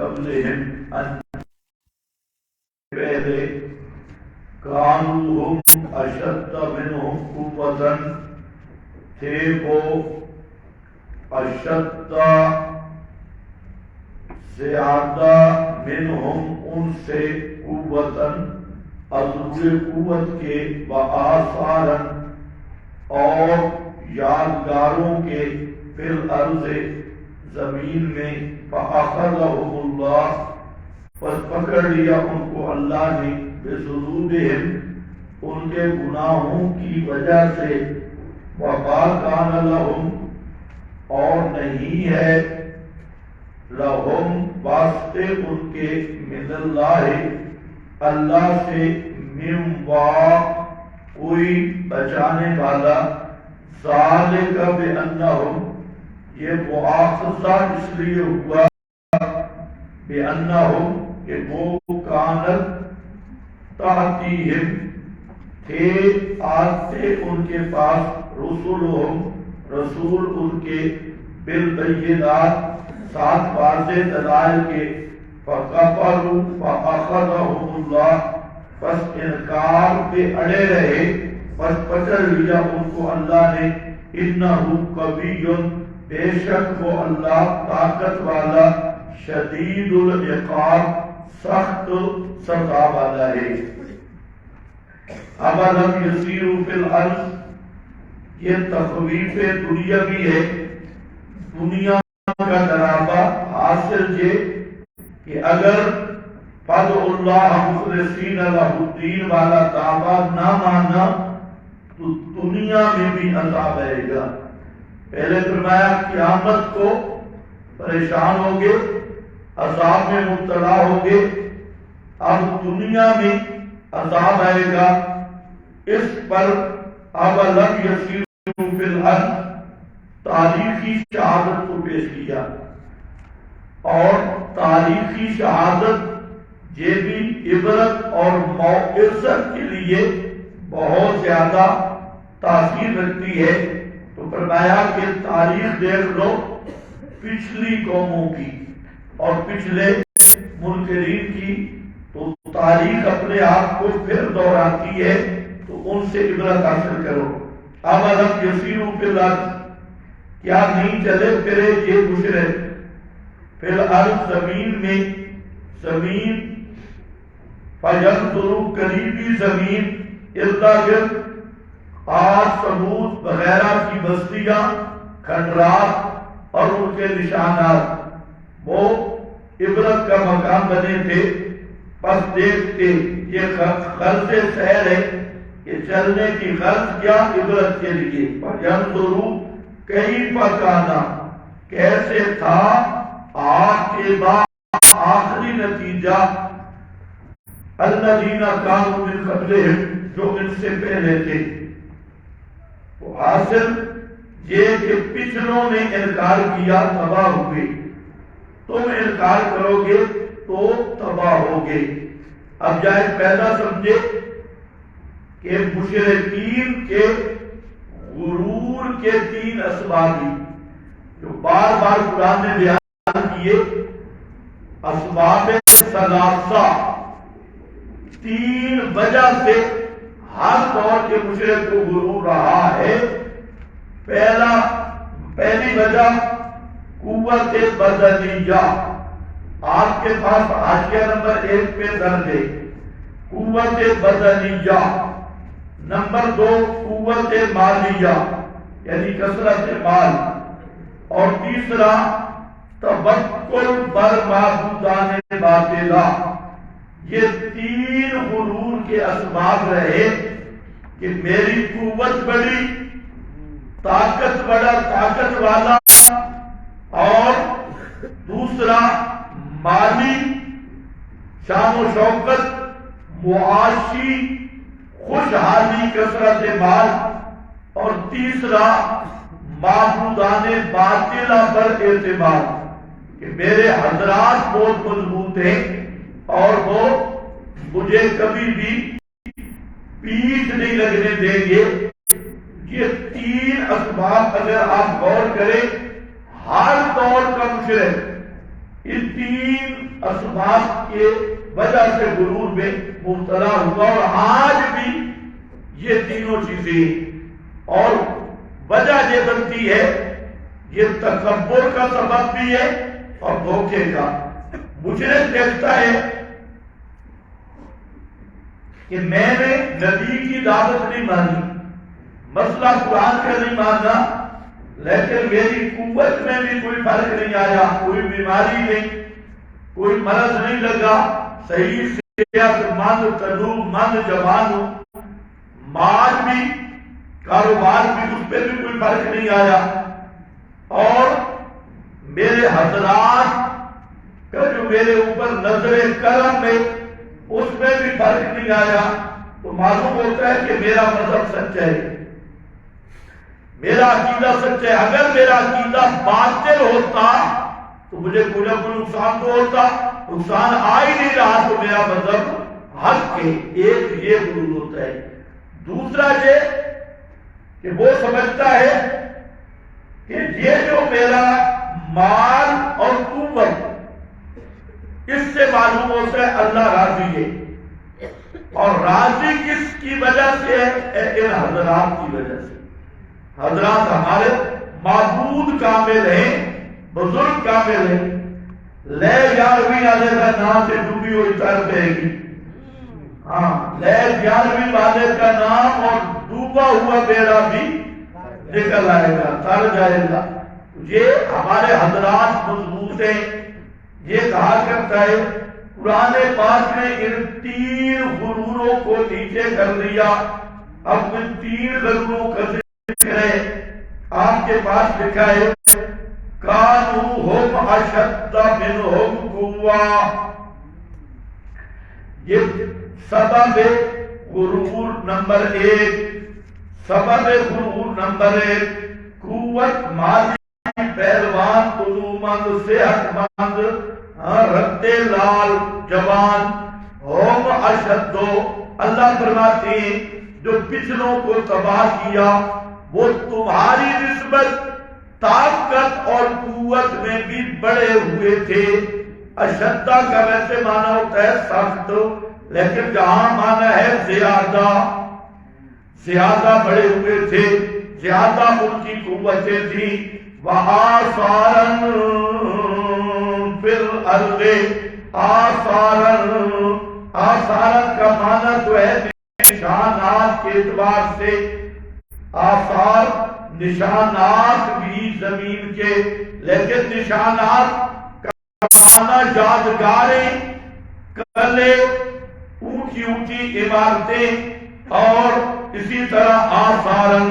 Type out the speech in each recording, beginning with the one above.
قبلہم ان پہلے کانو ہم اشد منہم قوتا تھے وہ اشد زیادہ منہم ان سے قوتاً عضو قوت کے وآثاراً اور یادگاروں کے فی الارض زمین میں فأخذہم اللہ پس پکڑ لیا ان کو اللہ نے بذنوبہم ان کے گناہوں کی وجہ سے وما کان لہم اور نہیں ہے لہم واسطے ان کے من اللہ سے من واق کوئی بچانے والا ذالک بأنہم یہ مؤاخذہ اس لیے ہوا بأنہم کہ وہ کانت تأتیہم تھے آتے ان کے پاس رسولہم رسول ان کے بالبینات ساتھ واضح دلائل کے فَقَفَرُوا فَأَخَذَهُمُ اللَّهُ پس انکار پہ اڑے رہے پس پکڑ لیا ان کو اللہ نے اِنَّهُ قَوِيٌّ بے شک وہ اللہ طاقت والا شدید العقاب سخت سزا والا ہے اَوَلَمْ يَسِيرُوا فِي الْأَرْضِ یہ تخویف دنیا بھی ہے دنیا کا ڈراوا حاصل یہ کہ اگر فَادْعُوا اللَّهَ مُخْلِصِينَ لَهُ الدِّينَ والا دعویٰ نہ مانا تو دنیا میں بھی عذاب آئے گا پہلے فرمایا قیامت کو پریشان ہوگے عذاب میں مبتلا ہوگے اب دنیا میں عذاب آئے گا اس پر اَوَلَمْ يَسِيرُوا فِي الْأَرْضِ تاریخی شہادت کو پیش کیا اور تاریخی شہادت یہ بھی عبرت اور موعظت کے لیے بہت زیادہ تاثیر رکھتی ہے تو فرمایا کہ تاریخ دیکھ لو پچھلی قوموں کی اور پچھلے منکرین کی تو تاریخ اپنے آپ کو پھر دہراتی ہے تو ان سے عبرت حاصل کرو اَوَلَمْ يَسِيرُوا فِي الْأَرْضِ کیا نہیں چلے پھرے یہ مشرک فی الارض زمین میں زمین فَيَنْظُرُوا قریبی زمین ارد عاد ثمود وغیرہ کی بستیاں کھنڈرات اور ان کے نشانات وہ عبرت کا مقام بنے تھے پس دیکھتے یہ غرض سیر ہے کہ چلنے کی غرض کیا عبرت کے لیے فَيَنْظُرُوا کیف کانا کیسے تھا آج کے بعد آخری نتیجہ الذین کانوا من قبلہم جو ان سے پہلے تھے وہ حاصل یہ کہ پچھلوں نے انکار کیا تباہ ہوئے تم انکار کرو گے تو تباہ ہوگے اب جائے پیدا سمجھے کہ مشرکین کے غرور کے تین اسباب جو بار بار قرآن نے بیان کیے اسباب ثلاثہ تین وجہ سے ہر دور کے مشرک کو غرور رہا ہے پہلی وجہ قوت بدنیہ آپ کے پاس حاشیہ نمبر 1 پہ درج ہے قوت بدنیہ نمبر 2 قوت مالیہ یعنی کثرت مال اور تیسرا تبکل بر معبودان باطلا یہ تین غرور کے اسباب رہے کہ میری قوت بڑی طاقت والا اور دوسرا مالی شان و شوکت معاشی خوشحالی کثرت مال اور تیسرا معبودان باطلہ پر اعتماد کہ میرے حضرات بہت مضبوط ہیں اور وہ مجھے کبھی بھی پیچھ نہیں لگنے دیں گے. یہ تین اسباب اگر آپ غور کریں ہر دور کا مشرک ان تین تین اسباب کے وجہ سے غرور میں مبتلا ہوا، اور آج بھی یہ تینوں چیزیں، اور وجہ یہ بنتی ہے، یہ تکبر کا سبب بھی ہے اور دھوکے کا۔ مجرم دیکھتا ہے کہ میں نے نبی کی دعوت نہیں مانی، مسئلہ قرآن کا نہیں ماننا، لیکن میری قوت میں بھی کوئی فرق نہیں آیا، کوئی بیماری نہیں، کوئی مرض نہیں لگا، صحیح صحت مند تندرست مند جوان ہوں، مال بھی کاروبار بھی اس پہ بھی کوئی فرق نہیں آیا، اور میرے حضرات کا جو میرے اوپر نظر کرم ہے اس میں بھی فرق نہیں آیا، تو معلوم ہوتا ہے کہ میرا مذہب سچا ہے، میرا عقیدہ سچا ہے۔ اگر میرا عقیدہ باطل ہوتا تو مجھے کوئی نہ کوئی نقصان تو ہوتا، نقصان آ ہی نہیں رہا تو میرا مذہب حق ہے۔ ایک یہ غرور ہوتا ہے۔ دوسرا یہ کہ وہ سمجھتا ہے کہ یہ جو میرا مال اور قوت، اس سے معلوم ہوتا ہے اللہ راضی ہے، اور راضی کس کی وجہ سے ہے؟ ان حضرات کی وجہ سے۔ حضرات ہمارے معبود کامل ہیں، بزرگ کامل ہیں۔ لے یارویں والے کا نام سے ڈوبی ہوئی تر رہے گی، ہاں، لے یارویں والے کا نام اور ڈوبا ہوا بیڑا بھی نکل آئے گا، تر جائے گا۔ یہ ہمارے حضرات مضبوط ہیں۔ یہ کہا کرتا ہے قرآن پاک نے ان تین غروروں کو نیچے کر دیا، اب ان تین غروروں کا ذکر ہے۔ آپ کے پاس لکھا ہے کانوا ہم اشد منہم قوہ، یہ سبب غرور نمبر ایک، سبب غرور نمبر ایک، قوت مالی، پہلوان، قدومند، صحت مند، رتے لال، جوان، ہم اشدو، اللہ فرماتے ہیں جو پچھلوں کو تباہ کیا وہ تمہاری نسبت طاقت اور قوت میں بھی بڑے ہوئے تھے۔ اشدہ کا ویسے معنی ہوتا ہے سخت، لیکن جہاں معنی ہے زیادہ، زیادہ بڑے ہوئے تھے، زیادہ ان کی قوتیں تھیں۔ وآثارا فی الارض، آثارا، آثارا کا معنی تو ہے نشانات کے اعتبار سے، آثار نشانات بھی زمین کے، لیکن نشانات کا معنی یادگاریں، قلعے، اونچی اونچی عمارتیں، اور اسی طرح آثارن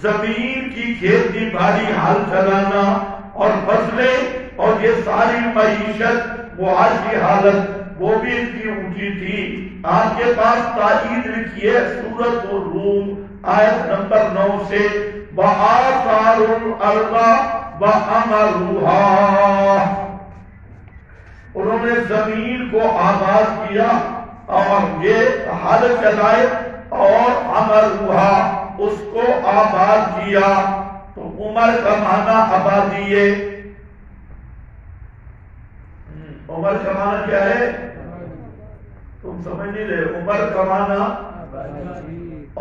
زمین کی کھیتی باڑی، ہل چلانا اور فصلیں، اور یہ ساری معیشت، معاشی حالت، وہ بھی ان کی اونچی تھی۔ آپ کے پاس تائید لکھی ہے سورۃ الروم آیت نمبر 9 سے، وَآثَارُ الْأَرْضَ وَعَمَرُوهَا، انہوں نے زمین کو آباد کیا اور یہ ہل چلائے، اور عمروہا، اس کو آباد کیا۔ تو عمر کا معنی آبادی ہے، عمر کا معنی کیا ہے؟ تم سمجھ نہیں رہے، عمر کا معنی،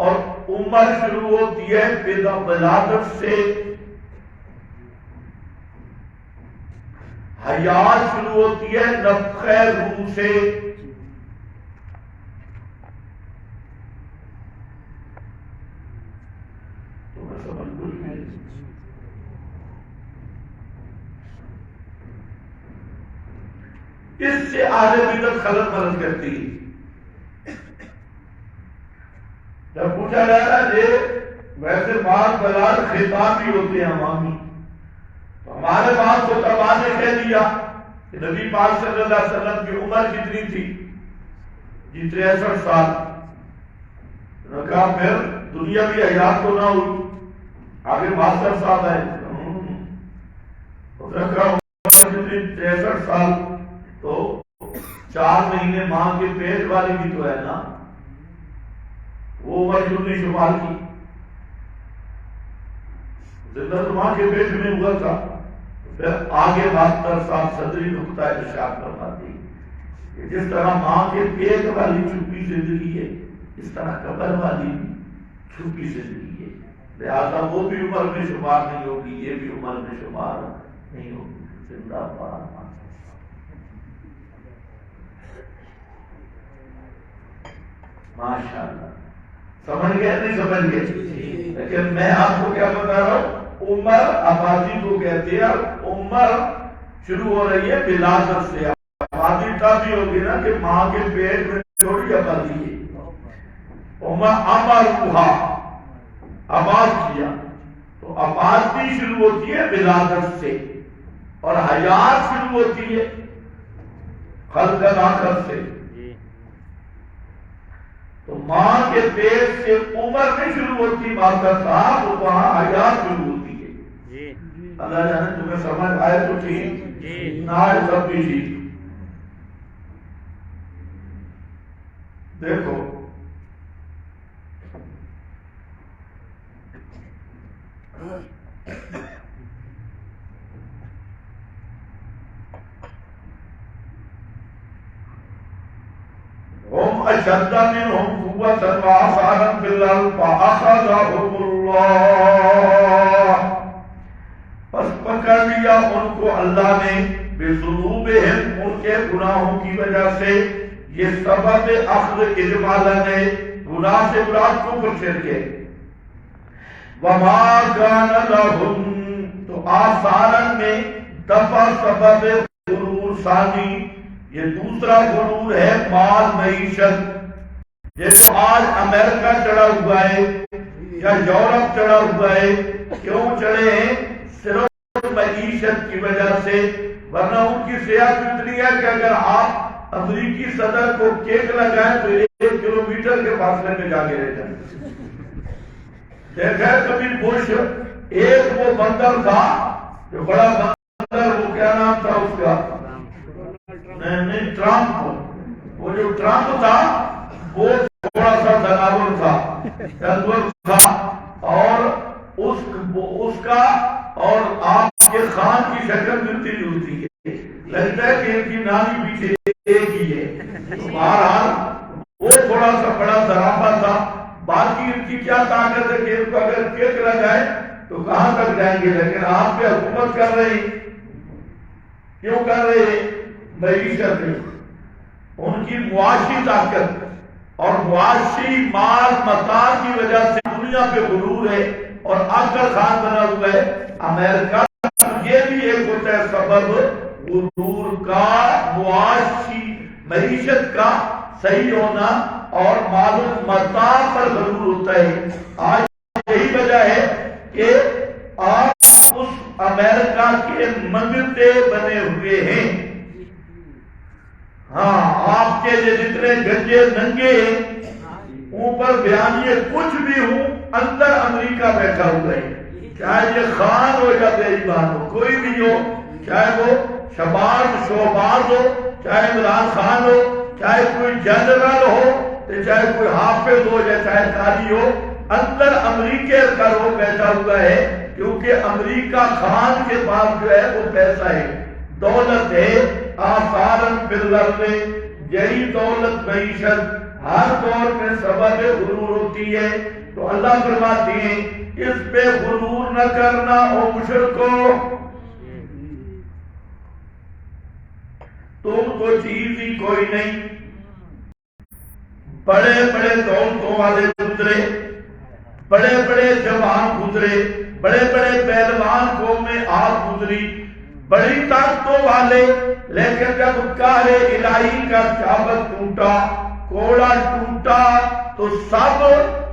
اور عمر شروع ہوتی ہے ولادت سے، حیات شروع ہوتی ہے نفخہ روح سے۔ اس سے آگے بدعت خلط ملط کرتی ہے۔ جب پوچھا جاتا ہے ویسے بات بلاد خطاب بھی ہوتے ہیں عوامی، تو ہمارے پاس تو تباہ نے کہہ دیا کہ نبی پاک صلی اللہ علیہ وسلم کی عمر کتنی تھی؟ جی 63 سال۔ کہا پھر دنیا بھی حیات تو نہ ہوئی، آگے 72 سال ہے، رکھا عمر کتنی 63 سال، تو 4 مہینے ماں کے پیٹ والی بھی تو ہے نا، وہ عمر کیوں نہیں شمار کی؟ زندہ تو ماں کے پیٹ میں ہوا تھا، پھر آگے ماسٹر صاحب صدری نقطہ ارشاد فرماتے ہیں کہ جس طرح ماں کے پیٹ والی چھپی زندگی ہے اس طرح قبر والی چھپی زندگی ہے، لہذا وہ بھی عمر میں شمار نہیں ہوگی، یہ بھی عمر میں شمار نہیں ہوگی۔ زندہ باد ماشاء اللہ، سمجھ گئے نہیں سمجھ گئے؟ لیکن میں آپ کو کیا بتا رہا ہوں، عمر آبادی کو کہتے ہیں، عمر شروع ہو رہی ہے ولادت سے۔ آبادی تب بھی ہوگی نا کہ ماں کے پیٹ میں تھوڑی آبادی ہے۔ عمر امرها آباد کیا، تو آبادی شروع ہوتی ہے ولادت سے، اور حیات شروع ہوتی ہے خلق آخر سے۔ تو ماں کے پیٹ سے عمر نہیں شروع ہوتی ماسٹر صاحب، وہاں حیات شروع ہوتی ہے۔ اللہ جانے تمہیں سمجھ آئے تو ٹھیک، نہ آئے سب بھی ٹھیک۔ دیکھو هم أشد منهم قوة وآثارا في الأرض فأخذهم الله، پس پکڑ لیا ان کو اللہ نے بذنوبہم، ان کے گناہوں کی وجہ سے۔ یہ سبب اخذ اجمالا ہے، گناہ سے مراد کفر شرک ہے۔ وما كان لهم، تو آثارا میں دفع سبب غرور ثانی، یہ دوسرا غرور ہے مال معیشت۔ جیسے آج امریکہ چڑھا ہوا ہے یا یورپ چڑھا ہوا ہے، کیوں چڑھے ہیں؟ صرف معیشت کی وجہ سے، ورنہ ان کی صحت اتنی ہے کہ اگر آپ امریکی صدر کو کیک لگائیں تو 1 کلومیٹر کے فاصلے میں جا کے رہ جائیں۔ دیکھا ہے کبھی بش، ایک وہ بندر تھا جو بڑا بندر، وہ کیا نام تھا اس کا؟ نہیں ٹرمپ، وہ جو ٹرمپ تھا وہ تھوڑا سا دناور تھا، اور اس کا اور آپ کے خان کی شکل ملتی جلتی ہے، لگتا ہے کہ ان کی نامی پیچھے ایک ہی ہے۔ بہرحال وہ تھوڑا سا بڑا زرافہ تھا، باقی ان کی کیا طاقت ہے کہ ان کو اگر کیک لگائے تو کہاں تک جائیں گے، لیکن آپ پہ حکومت کر رہی، کیوں کر رہے ہیں؟ معیشت ہے، ان کی معاشی طاقت اور معاشی مال متاع کی وجہ سے دنیا پہ غرور ہے، اور آخر خان بنا ہوا ہے امریکہ۔ یہ بھی ایک ہوتا ہے سبب غرور کا، معاشی معیشت کا صحیح ہونا اور معلوم متاع پر غرور ہوتا ہے۔ آج یہی وجہ ہے کہ آپ اس امریکہ کے منگتے بنے ہوئے ہیں۔ ہاں، آپ کے جتنے گنجے ننگے ہیں، اوپر بیانیے کچھ بھی ہوں، اندر امریکہ بیٹھا ہوا ہے، چاہے یہ خان ہو یا بے ایمان ہو، کوئی بھی ہو، چاہے وہ شہباز ہو، چاہے عمران خان ہو، چاہے کوئی جنرل ہو، چاہے کوئی حافظ ہو یا چاہے قاضی ہو، اندر امریکہ کا روح بیٹھا ہوا ہے، کیونکہ امریکہ خان کے پاس جو ہے وہ پیسہ ہے، دولت ہے۔ آثارن فی الارض، یہی دولت معیشت ہر دور میں سبب غرور ہوتی ہے۔ تو اللہ فرماتی ہیں اس پہ غرور نہ کرنا او مشرکو، تم کو چیز ہی کوئی نہیں۔ بڑے بڑے دولتوں والے گزرے، بڑے بڑے جوان گزرے، بڑے بڑے پہلوان قومیں آپ گزری، بڑی طاقتوں والے، لیکن جب کار الہی کا چابک ٹوٹا، کوڑا ٹوٹا، تو سب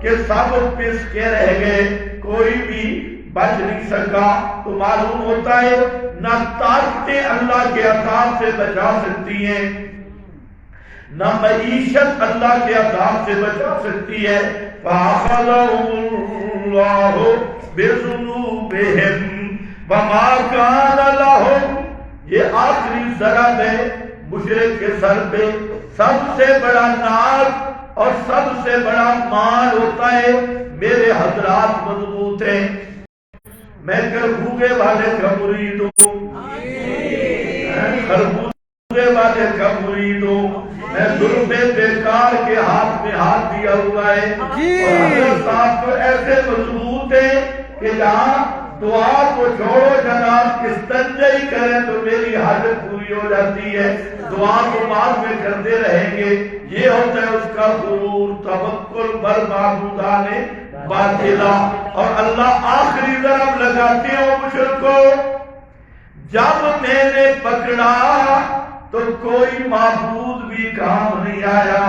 کے سب پس کے رہ گئے، کوئی بھی بچ نہیں سکا۔ تو معلوم ہوتا ہے نہ طاقتیں اللہ کے عذاب سے بچا سکتی ہیں، نہ معیشت اللہ کے عذاب سے بچا سکتی ہے۔ فَأَخَذَهُمُ اللَّهُ بِذُنُوبِهِمْ وَمَا كَانَ لَهُمْ، یہ آخری ضرب ہے مشرک کے سر پہ۔ سب سے بڑا ناز اور سب سے بڑا مال ہوتا ہے، میرے حضرات مضبوط ہیں، میں کربوگے والے کا مرید ہوں، خربوزے والے کا مرید ہوں، میں ظلم بیکار کے ہاتھ میں ہاتھ دیا ہوا ہے، اور حضرت صاحب تو ایسے مضبوط ہیں کہ جہاں دعا کو چھوڑو جناب استنجا ہی کریں تو میری حاجت پوری ہو جاتی ہے، دعا کو بعد میں کرتے رہیں گے۔ یہ ہوتا ہے اس کا غرور، توکل بر معبودان باطلا۔ اور اللہ آخری ضرب لگاتے ہو مشرکو، جب میں نے پکڑا تو کوئی معبود بھی کام نہیں آیا،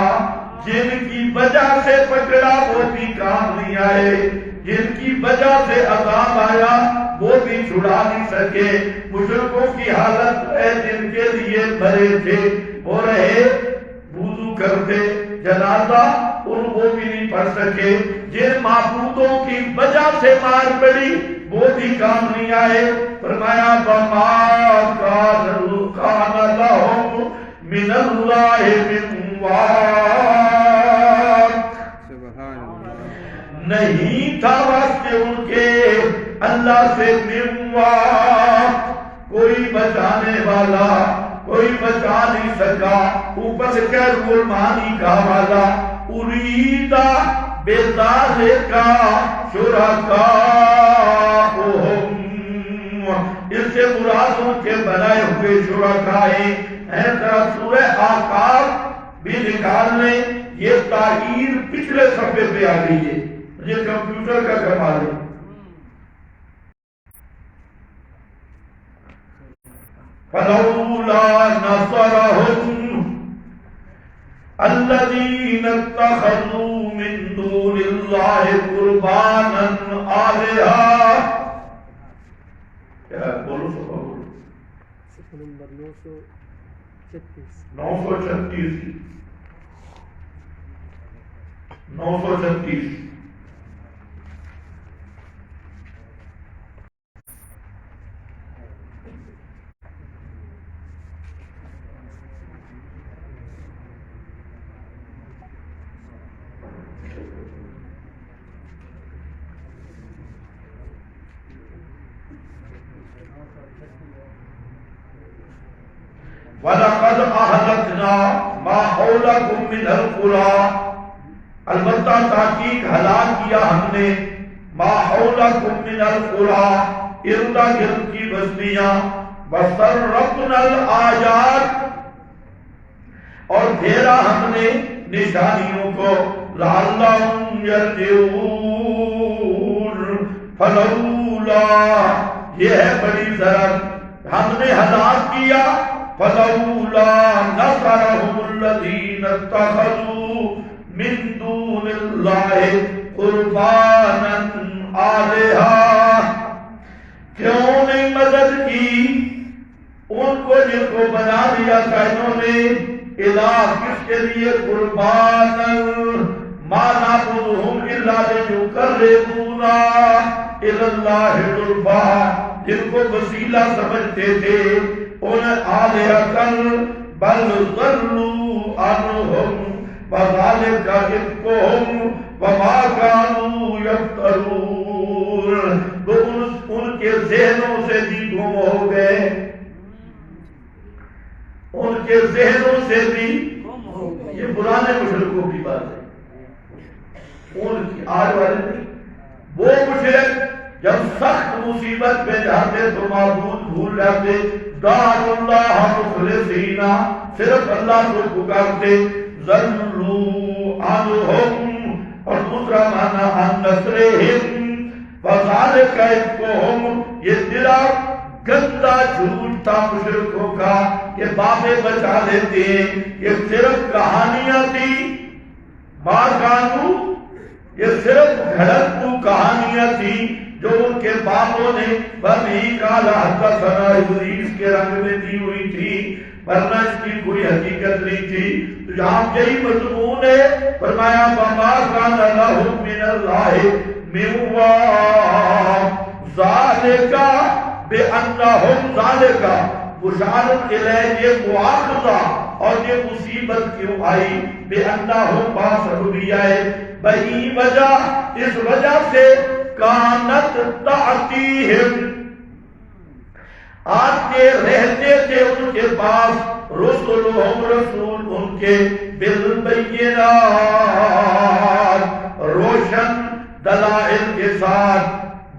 جن کی وجہ سے پکڑا وہ بھی کام نہیں آئے، جن کی وجہ سے عذاب آیا وہ بھی چھڑا نہیں سکے۔ مشرکوں کی حالت ہے جن کے لیے مرے تھے وہ رہے وضو کرتے، جنازہ ان وہ بھی نہیں پڑھ سکے، جن معبودوں کی وجہ سے مار پڑی وہ بھی کام نہیں آئے۔ فرمایا وَمَا كَانَ لَهُم مِّنَ اللَّهِ مِن وَاقٍ، نہیں تھا واسطے ان کے اللہ سے من واق، کوئی بچانے والا، کوئی بچا نہیں سکا۔ اوپر سے کہہ روح المعانی کا والا اریدہ بذالک شرکاء، اس سے مراد ان کے بنائے ہوئے شرکائیں ہیں۔ ذرا سورہ آقاف بھی نکال لیں، یہ تاخیر پچھلے صفحے پہ آ گئی ہے، یہ کمپیوٹر کا کمال ہے۔ فَلَوْلَا نَصَرَهُمْ الَّذِينَ اتَّخَذُوا مِن دُونِ اللَّهِ قُرْبَانًا آلِهَةً۔ کیا بولو سبحان اللہ، صفحہ نمبر 936 936۔ وَلَقَدْ أَهْلَكْنَا مَا حَوْلَكُم مِّنَ الْقُرَىٰ، البتہ تحقیق ہلاک کیا ہم نے مَا حَوْلَكُم مِّنَ الْقُرَىٰ، ارد گرد کی بستیاں، وَصَرَّفْنَا الْآيَاتِ، اور پھیرا ہم نے نشانیوں کو، لَعَلَّهُمْ يَرْجِعُونَ، فَلَوْلَا، یہ ہے بڑی ضرب، ہم نے ہلاک کیا، فَلَوْلَا نَصَرَهُمُ الَّذِينَ اتَّخَذُوا مِن دُونِ اللَّهِ قُرْبَانًا آلِهَةً، کیوں نہیں مدد کی ان کو جن کو بنا دیا تھا انہوں نے الہ، کس کے لیے؟ قربانا ما نعبدهم الا ليقربونا الى الله زلفى، جن کو وسیلہ سمجھتے تھے، انہیں آلہۃ بل ضلوا عنہم وذلک افکہم وما كانوا یفترون، وہ ان کے ذہنوں سے بھی گم ہو گئے، ان کے ذہنوں سے بھی، یہ پرانے مشرکوں کی بات ہے، ان کی آج والے نہیں۔ وہ مشرک جب سخت مصیبت میں جاتے تو معبود بھول جاتے، دعوا اللہ مخلصین، صرف اللہ کو پکارتے، ضلوا عنہم، اور دوسرا معنی عن نصرہم، وذالک افکہم، یہ دلا گندا جھوٹ تھا مشرکوں کا کہ بابے بچا لیتے ہیں، یہ صرف کہانیاں تھی، ما کانو، یہ صرف گھڑنتو کہانیاں تھی جو ان کے باپوں نے بنی کالا حدثنا ابلیس کے رنگ میں دی ہوئی تھی، ورنہ اس کی کوئی حقیقت نہیں تھی۔ تو یہاں یہی مضمون ہے، فرمایا وما کان لہم من اللہ من واق، ذالک بأنہم، ذالک مشارت الیہ، یہ مواخذہ اور یہ مصیبت کیوں آئی؟ بأنہم باسببیہ، بہی وجہ، اس وجہ سے کانت تعتیہم، آتے رہتے تھے ان کے پاس رسولہم رسول ان کے بالبینات روشن دلائل کے ساتھ،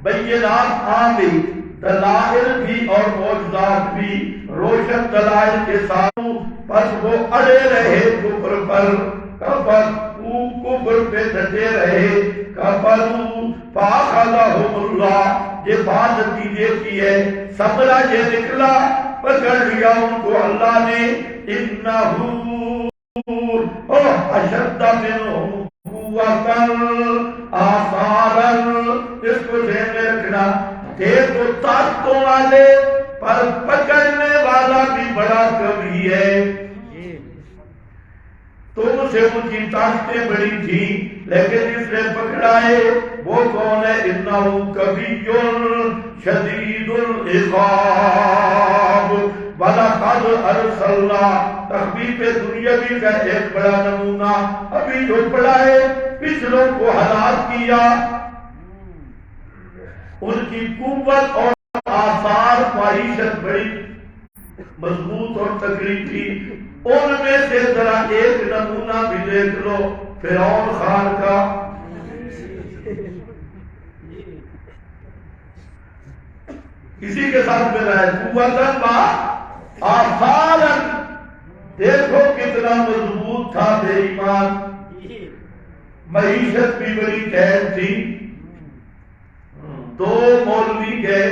بینات آمیں دلائل بھی اور معجزات بھی روشن دلائل کے ساتھ، پس وہ اڑے رہے کفر پر، کفر پہ ڈٹے رہے، کفروا فاخذہم اللہ، یہ بات نتیجے کی ہے، سبلا یہ نکلا، پکڑ لیا ان کو اللہ نے، انہو اشد منہم قوتاً آثاراً، اس کو ذہن میں رکھنا، تھے تو طاقتوں والے پر پکڑنے والا بھی بڑا کبھی ہے، تم سے ان کی طاقتیں بڑی تھی لیکن اس نے پکڑائے، وہ کون ہے؟ انہو کبھی شدید العقاب، وَلَقَدْ أَرْسَلْنَا، تخفیف دنیاوی کا ایک بڑا نمونہ ابھی جو پڑا ہے، پچھلوں کو ہلاک کیا، ان کی قوت اور آثار معیشت بڑی مضبوط اور تکڑی تھی، ان میں سے ذرا ایک نمونہ بھی دیکھ لو فرعون خان کا، اسی کے ساتھ ملا ہے قوتاً و آثاراً، دیکھو کتنا مضبوط تھا بے ایمان، معیشت بھی بڑی قید تھی، دو مولوی گئے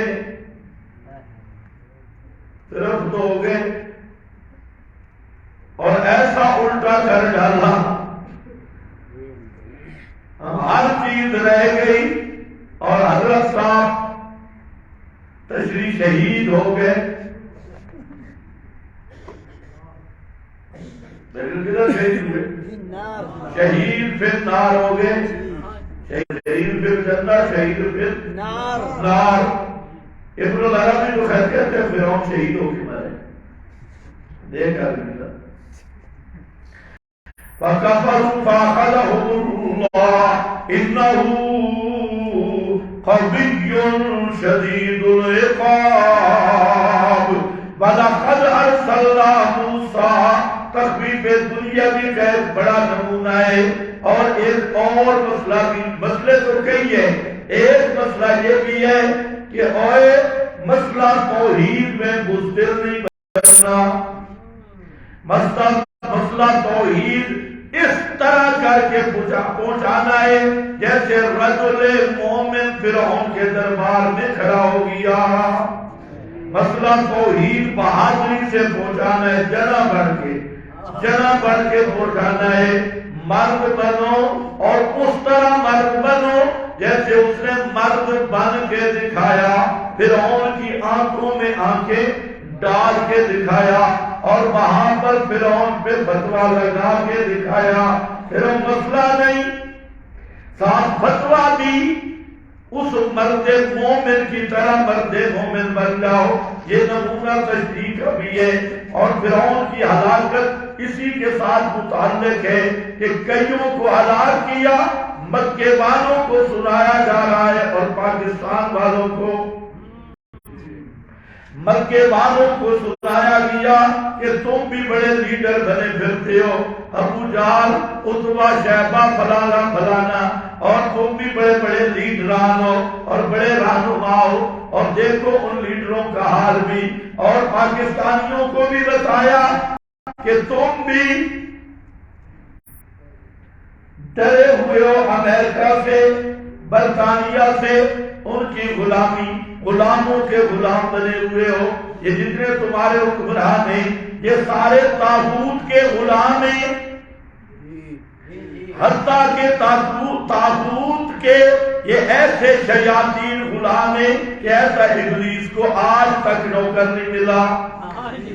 صرف دو ہو گئے اور ایسا الٹا کر ڈالا، ہر چیز رہ گئی اور حضرت صاحب تشریح شہید ہو گئے، شہید ہوئے، شہید پھر نار ہو گئے، شہید پھر جنت، شہید پھر نار۔ ابن العربی تو خیر کہتے ہیں فرعون شہید ہو کے مرے، دیکھ آدمی تھا، فَكَفَرُوا فَأَخَذَهُمُ اللَّهُ إِنَّهُ قَوِيٌّ شَدِيدُ الْعِقَابِ وَلَقَدْ أَرْسَلْنَا مُوسَىٰ، تخفیف دنیاوی کا ایک بڑا نمونہ ہے، اور ایک اور مسئلہ بھی، مسئلے تو کئی ہے، ایک مسئلہ یہ بھی ہے کہ اوئے مسئلہ توحید میں بزدل نہیں بننا، مسئلہ توحید اس طرح کر کے پہنچانا ہے جیسے رجل مومن فرعون کے دربار میں کھڑا ہو گیا، مسئلہ توحید بہادری سے پہنچانا ہے، جنا بڑھ کے پہنچانا ہے، مرد بنو اور اس طرح مرد بنو جیسے اس نے مرد بن کے دکھایا، فرعون کی آنکھوں میں آنکھیں ڈال کے دکھایا اور وہاں پر فرعون پہ فتویٰ لگا کے دکھایا، پھر وہ مسئلہ نہیں، ساتھ فتویٰ بھی، اس مرد مومن کی طرح مرد مومن بن جاؤ، یہ نمونہ تشریح کا بھی ہے، اور فرعون کی ہلاکت اسی کے ساتھ متعلق ہے کہ کئیوں کو ہلاک کیا، مکے والوں کو سنایا جا رہا ہے اور پاکستان والوں کو، مکے والوں کو سنایا گیا کہ تم بھی بڑے لیڈر بنے پھرتے ہو، ابو جہل، عتبہ، شیبہ، فلانا فلانا، اور تم بھی بڑے بڑے لیڈران ہو اور بڑے رہنما ہو، اور دیکھو ان لیڈروں کا حال بھی، اور پاکستانیوں کو بھی بتایا کہ تم بھی ڈرے ہوئے ہو امریکہ سے، برطانیہ سے، ان کی غلامی، غلاموں کے غلام بنے ہوئے ہو، یہ جتنے تمہارے حکمران ہیں یہ سارے طاغوت کے غلام ہیں، حتیٰ کہ طاغوت کے یہ ایسے شیاطین غلام ہیں کہ ایسا ابلیس کو آج تک نوکر نہیں ملا،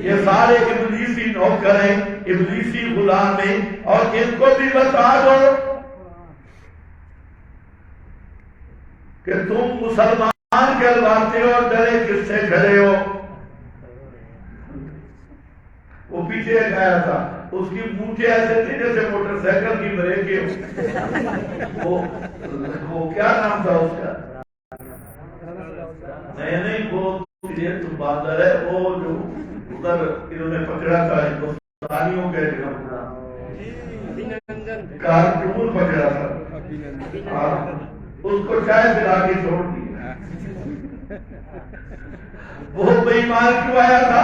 یہ سارے ابلیسی نوکر ہیں، ابلیسی غلام ہیں، اور ان کو بھی بتا دو کہ تم مسلمان کہلواتے ہو، ڈرے کس سے کھڑے ہو؟ وہ پیچھے ایک آیا تھا، اس کی مونچھیں ایسے تھی جیسے موٹر سائیکل کی بریکیں ہو، وہ کیا نام تھا اس کا؟ نہیں وہ یہ تو باندر ہے، وہ جو ادھر انہوں نے پکڑا تھا ہندوستانیوں کے کارٹون پکڑا تھا، اس کو چائے پلا کے چھوڑ دیا۔ وہ بے ایمان کیوں آیا تھا؟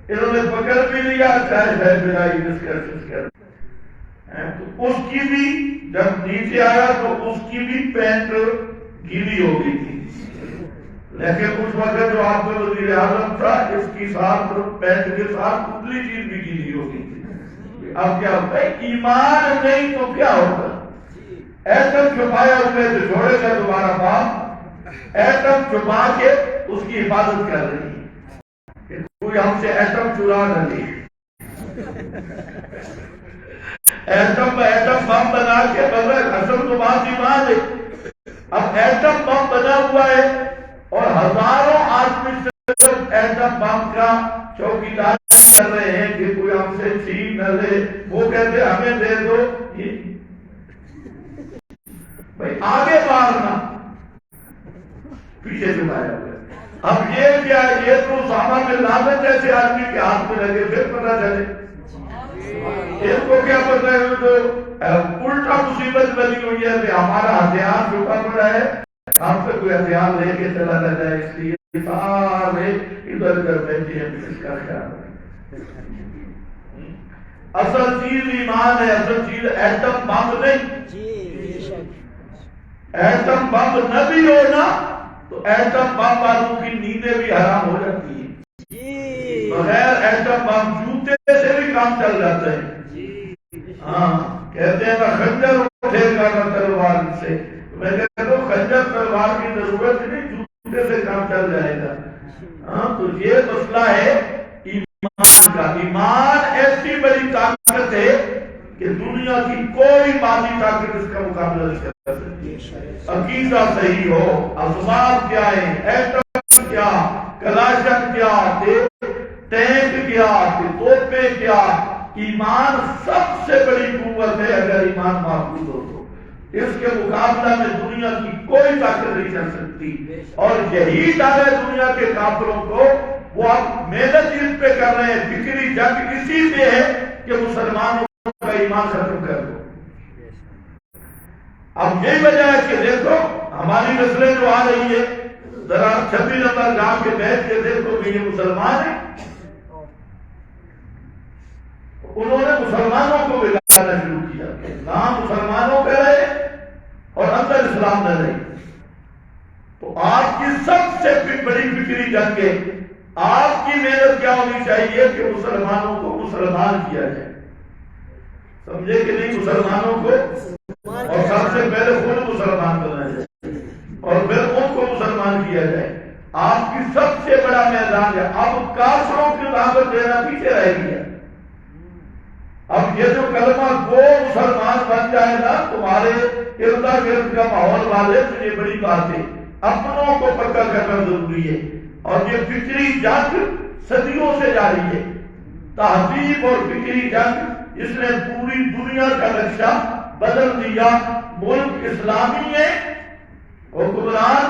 انہوں نے پکڑ بھی لیا، چائے پلائی، ڈسکس کر تو اس کی بھی جب نیچے آیا تو اس کی بھی پینٹ گیلی ہو گئی تھی، لیکن اس وقت جو آپ کا وزیر اعظم تھا اس کی ساتھ پینٹ کے ساتھ اتلی چیز بھی گیلی ہو گئی تھی۔ اب کیا ہوتا ہے؟ ایمان نہیں تو کیا ہوگا؟ ایٹم چھپایا ہوئے سے چھوڑے گا دوبارہ باپ، ایٹم چھپا کے اس کی حفاظت کر رہی ہے کہ کوئی ہم سے ایٹم چرا نہ لے۔ ایٹم بم بنا کے بغیر اصل تو بات ایمان ہے۔ اب ایٹم بم بنا ہوا ہے اور ہزاروں آدمی صرف ایٹم بم کا چوکیداری کر رہے ہیں کہ کوئی ہم سے چھین نہ لے۔ وہ کہتے ہمیں دے دو، بھائی آگے مارنا، پیچھے چھپایا ہوا ہے۔ اب یہ کیا ہے؟ یہ تو اسامہ بن لادن جیسے آدمی کے ہاتھ میں لگے پھر پتہ چلے۔ ان کو کیا پتہ ہے؟ تو الٹا مصیبت بنی ہوئی ہے کہ ہمارا ہتھیار چھپا پڑا ہے، ہم سے کوئی ہتھیار لے کے چلا نہ جائے، اس لیے سارے ادھر ادھر بیٹھے ہیں، اس کا خیال ہے۔ اصل چیز ایمان ہے، اصل چیز ایٹم بم نہیں۔ ایٹم بم نہ بھی ہونا تو ایٹم بم والوں کی نیندیں بھی حرام ہو جاتی ہیں۔ بغیر ایٹم بم جوتے سے بھی کام چل جاتا ہے۔ ہاں کہتے ہیں نہ خنجر اٹھے گا نہ تلوار سے، میں کہتا ہوں خنجر تلوار کی ضرورت نہیں، جوتے سے کام چل جائے گا۔ ہاں تو یہ مسئلہ ہے ایمان کا۔ ایمان ایسی بڑی طاقت ہے کہ دنیا کی کوئی مادی طاقت اس کا مقابلہ نہیں کر سکتی۔ عقیدہ صحیح ہو، اسباب کیا ہے، ایٹم کیا، کلاشن کیا، ٹینک کیا، توپیں کیا، ایمان سب سے بڑی قوت ہے۔ اگر ایمان محفوظ ہو تو اس کے مقابلہ میں دنیا کی کوئی طاقت نہیں کر سکتی۔ اور یہی ڈر ہے دنیا کے کافروں کو، وہ اب محنت اس پہ کر رہے ہیں، فکری جنگ اسی پہ ہے کہ مسلمانوں کا ایمان ختم کر دو۔ اب یہی وجہ ہے کہ دیکھو ہماری نسلیں جو آ رہی ہے، ذرا 26 نمبر گاؤں کے بیٹھ کے دیکھو کہ یہ مسلمان ہیں، انہوں نے مسلمانوں کو بگاڑنا شروع کیا، نام مسلمانوں پہ رہے اور اندر اسلام نہ رہے۔ تو آپ کی سب سے بڑی فکری جنگ ہے، آپ کی محنت کیا ہونی چاہیے کہ مسلمانوں کو مسلمان کیا جائے، سمجھے کہ نہیں؟ مسلمانوں کو، اور سب سے پہلے خود مسلمان بنا جائے اور پھر ان کو مسلمان کیا جائے۔ آپ کی سب سے بڑا میدان ہے۔ اب کافروں کی دعوت دینا پیچھے رہ گیا۔ اب یہ جو کلمہ گو مسلمان بن جائے نا تمہارے ارد گرد کا ماحول والے، تو یہ بڑی بات ہے، اپنوں کو پکا کرنا ضروری ہے۔ اور یہ فکری جنگ صدیوں سے جاری ہے، تہذیب اور فکری جنگ، اس نے پوری دنیا کا نقشہ بدل دیا۔ ملک اسلامی ہے، حکمران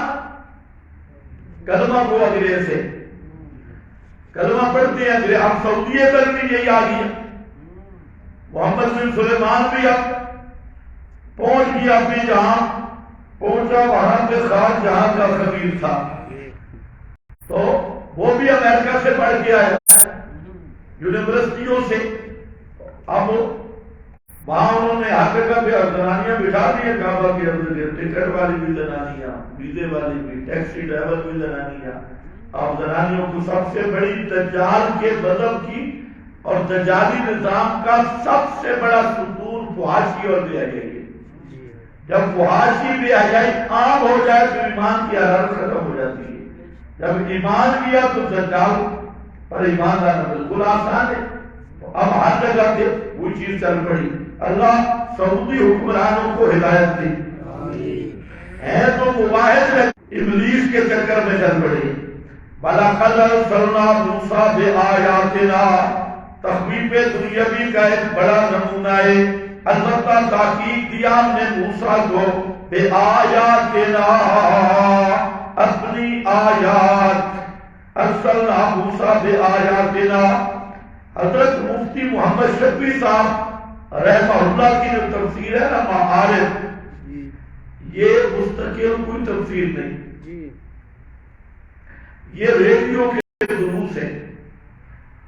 کلمہ کو انگریز سے کلمہ پڑھتے ہیں انگریز۔ اب سعودیہ پر بھی یہی آ گیا، محمد بن سلیمان بھی اب پہنچ گیا، اپنی جہاں پہنچا وہاں پہ خاص جہاں کا خبیر تھا، تو وہ بھی امریکہ سے پڑھ کے آیا یونیورسٹیوں سے۔ اب وہاں انہوں نے ہر جگہ پہ زنانیاں بٹھا دی، کعبہ کے ارد گرد، ٹکٹ والی بھی زنانیاں، ویزے والی بھی، ٹیکسی ڈرائیور بھی زنانیاں۔ اب زنانیوں کو سب سے بڑی دجال کے مذہب کی اور دجالی نظام کا سب سے بڑا ستون فحاشی اور بے حیائی ہے۔ جب فحاشی بے حیائی عام ہو جائے تو ایمان کی حرارت ختم ہو جاتی ہے۔ جب ایمان کیا تو دجال پر ایمان لانا بالکل آسان ہے۔ اب ہر جگہ سے وہ چیز چل پڑی۔ اللہ سعودی حکمرانوں کو ہدایت دی ہے تو مواحد ہے، ابلیس کے چکر میں چل پڑے۔ وَلَقَدْ أَرْسَلْنَا مُوسَىٰ بِآيَاتِنَا، تخویف دنیاوی کا ایک بڑا نمونہ ہے۔ البتہ تاکید دیا ہم نے موسیٰ کو بِآيَاتِنَا، اپنی آیات، ارسلنا موسیٰ بآیاتنا، حضرت مفتی محمد شفیع صاحب رحمہ اللہ کی جو تفسیر ہے نا معارف، یہ مستقل کوئی تفسیر نہیں، یہ ریڈیو کے دروس ہیں،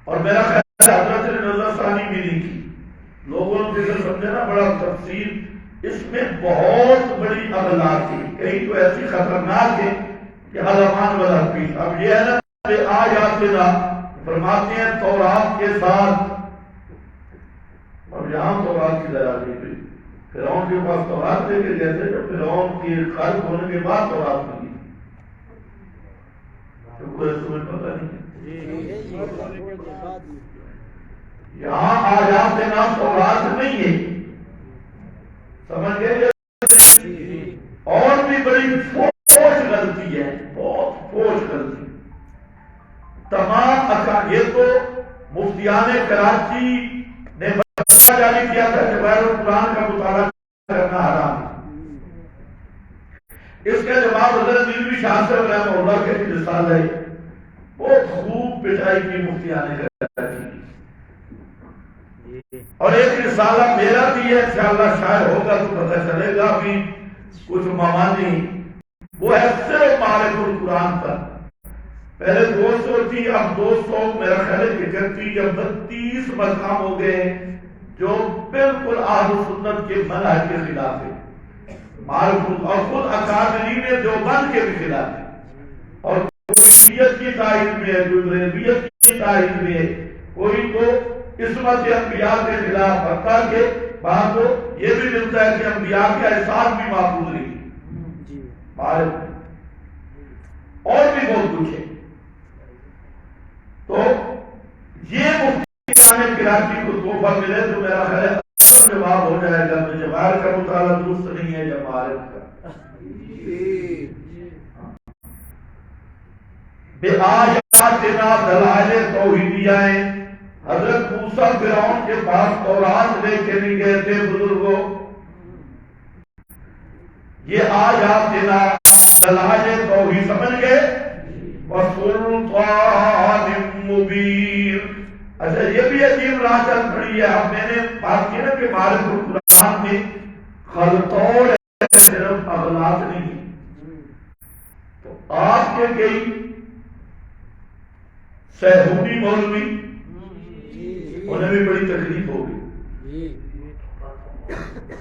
اور میرا خیال ہے حضرت نے نظر ثانی بھی نہیں کی، لوگوں نے فکر سمجھے نا بڑا تفسیر، اس میں بہت بڑی اغلاط تھی، کہیں تو ایسی خطرناک ہے کہ علمان والا پیس۔ اب یہ ہے نا آیاتنا، فرماتے ہیں تورات کے ساتھ، اب یہاں تورات کی ذرا دی گئی، فرعون کے پاس تورات لے کے جیسے جو فرعون کی خالق ہونے کے بعد تورات ملی، تو کوئی تمہیں پتہ نہیں، یہاں آیاتنا تورات نہیں ہے، سمجھ گئے؟ اور بھی بڑی فوج غلطی ہے، بہت فوج غلطی، تمام یہ تو مفتیان کراچی نے جاری کیا تھا کہ غیر القرآن کا مطالعہ کرنا حرام ہے، اس کا جواب حضرت نیلوی شاہ صاحب رحمہ اللہ کے رسالہ ہے، بہت خوب پٹائی کی مفتیان کراچی کی، اور ایک رسالہ میرا بھی ہے، انشاءاللہ شاید ہوگا تو پتہ چلے گا بھی کچھ ممانی، وہ ہے صرف معرف القرآن پر، پہلے 200 تھی، اب 200 میرا خیال ہے 31 یا 32 مقام ہو گئے جو بالکل اہل سنت کے منہج کے خلاف ہے، معرف اور خود اکابرین دیوبند کے بھی خلاف ہے، اور شیعت کی تائید میں ہے، جبریلیت کی تائید میں ہے، کوئی تو عصمت انبیاء کے خلاف، حتیٰ کہ بات تو یہ بھی ملتا ہے کہ انبیاء کا احسان بھی محفوظ نہیں، معرف اور بھی بہت کچھ ہے، تو یہ مفتیان کراچی کو تحفہ ملے تو میرا خیال ہے جواب ہو جائے گا، تو جواہر کا مطالعہ درست نہیں ہے یا معارف کا، بے آیاتنا دلائل توحیدیہ ہیں، حضرت موسیٰ فرعون کے پاس تورات لے کے نہیں گئے تھے بزرگوں، یہ آیاتنا دلائل توحید سمجھ گئے، وَسُلْطَانٍ مُبِينٍ۔ اچھا یہ بھی عجیب راہ چل پڑی ہے، اب میں نے بات کی نا کہ معرف القرآن میں خلطور ہے، صرف اغلاط نہیں، تو آپ کے کئی سیہونی مولوی انہیں بھی بڑی تکلیف ہوگی،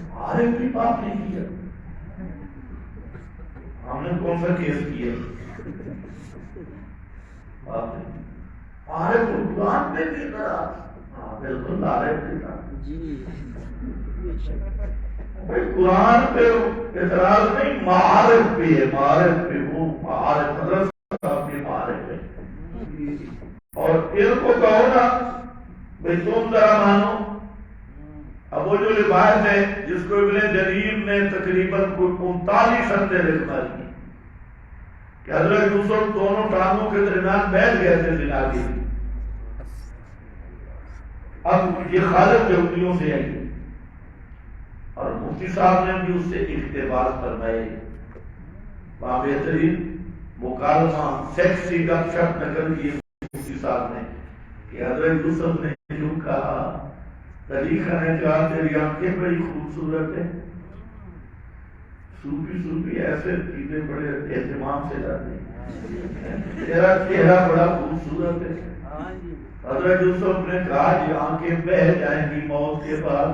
معرف کی بات نہیں کیا، ہم نے کون سا کیس کیا، معرف القرآن میں بھی ناراض، بالکل ناراض بھائی قرآن پہ اعتراض نہیں، معارف بھی ہے، معارف پہ وہ معارف حضرت صاحب کی معارف ہے، اور ان کو کہو نا بھائی تم ذرا مانو، اب وہ جو روایت ہے جس کو ابن جریر نے تقریباً 39 سندیں لکھوا دی کہ حضرت یوسف دونوں ٹانگوں کے درمیان بیٹھ گئے تھے زنا کے، اب یہ خالق یہودیوں سے آئی، اور مفتی صاحب نے بھی اس سے اقتباس فرمائے، وہاں بہترین مکالمہ سیکسی گپ شپ نقل کیے مفتی صاحب نے کہ حضرت یوسف نے جو کہا، طریقہ نے کہا تیری آنکھیں بڑی خوبصورت ہیں، صوفی ایسے چیزیں بڑے اہتمام سے جاتے ہیں، تیرا چہرہ بڑا خوبصورت ہے، حضرت یوسف نے کہا یہ آنکھیں بہ جائیں گی موت کے بعد،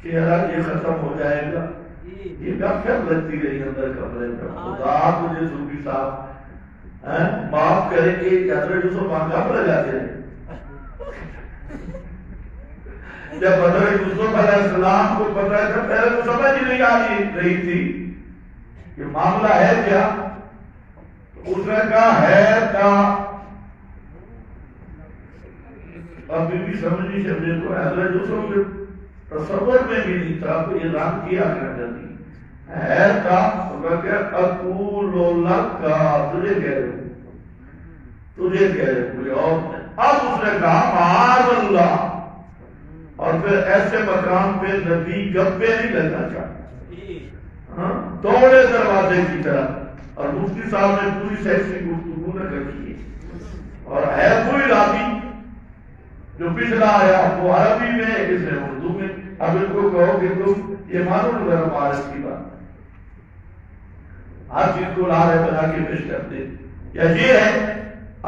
چہرہ یہ ختم ہو جائے گا، یہ گپ شپ لگتی رہی اندر کمرے میں، خدا مجھے صوفی صاحب معاف کریں گے کہ حضرت یوسف گپ لگاتے ہیں، جب حضرت یوسف علیہ السلام کو پتہ ہے، پہلے تو سمجھ ہی نہیں آ رہی تھی کہ معاملہ ہے کیا، اس نے کہا ہے کیا، اب بھی سمجھ نہیں سمجھے تو حضرت یوسف کے تصور میں بھی نہیں تھا تو یہ رام کیا کرتا نہیں ہے کا، اقول لک، تجھے کہہ رہے ہوں، تجھے کہہ رہے کوئی اور نہیں، اب اس نے کہا معاذ اللہ، اور پھر ایسے مقام پہ نبی گپے نہیں لگنا چاہتا، دوڑے دروازے کی طرح اور مفتی صاحب نے پوری سیکسی گفتگو نہ رکھی ہے، اور ہے کوئی راضی جو پچھلا آیا وہ عربی میں کس نے اردو میں. اب ان کو کہو کہ تم یہ مانو ذرا مہارت کی بات ہر چیز کو لا رہے بنا کے پیش کرتے، یا یہ ہے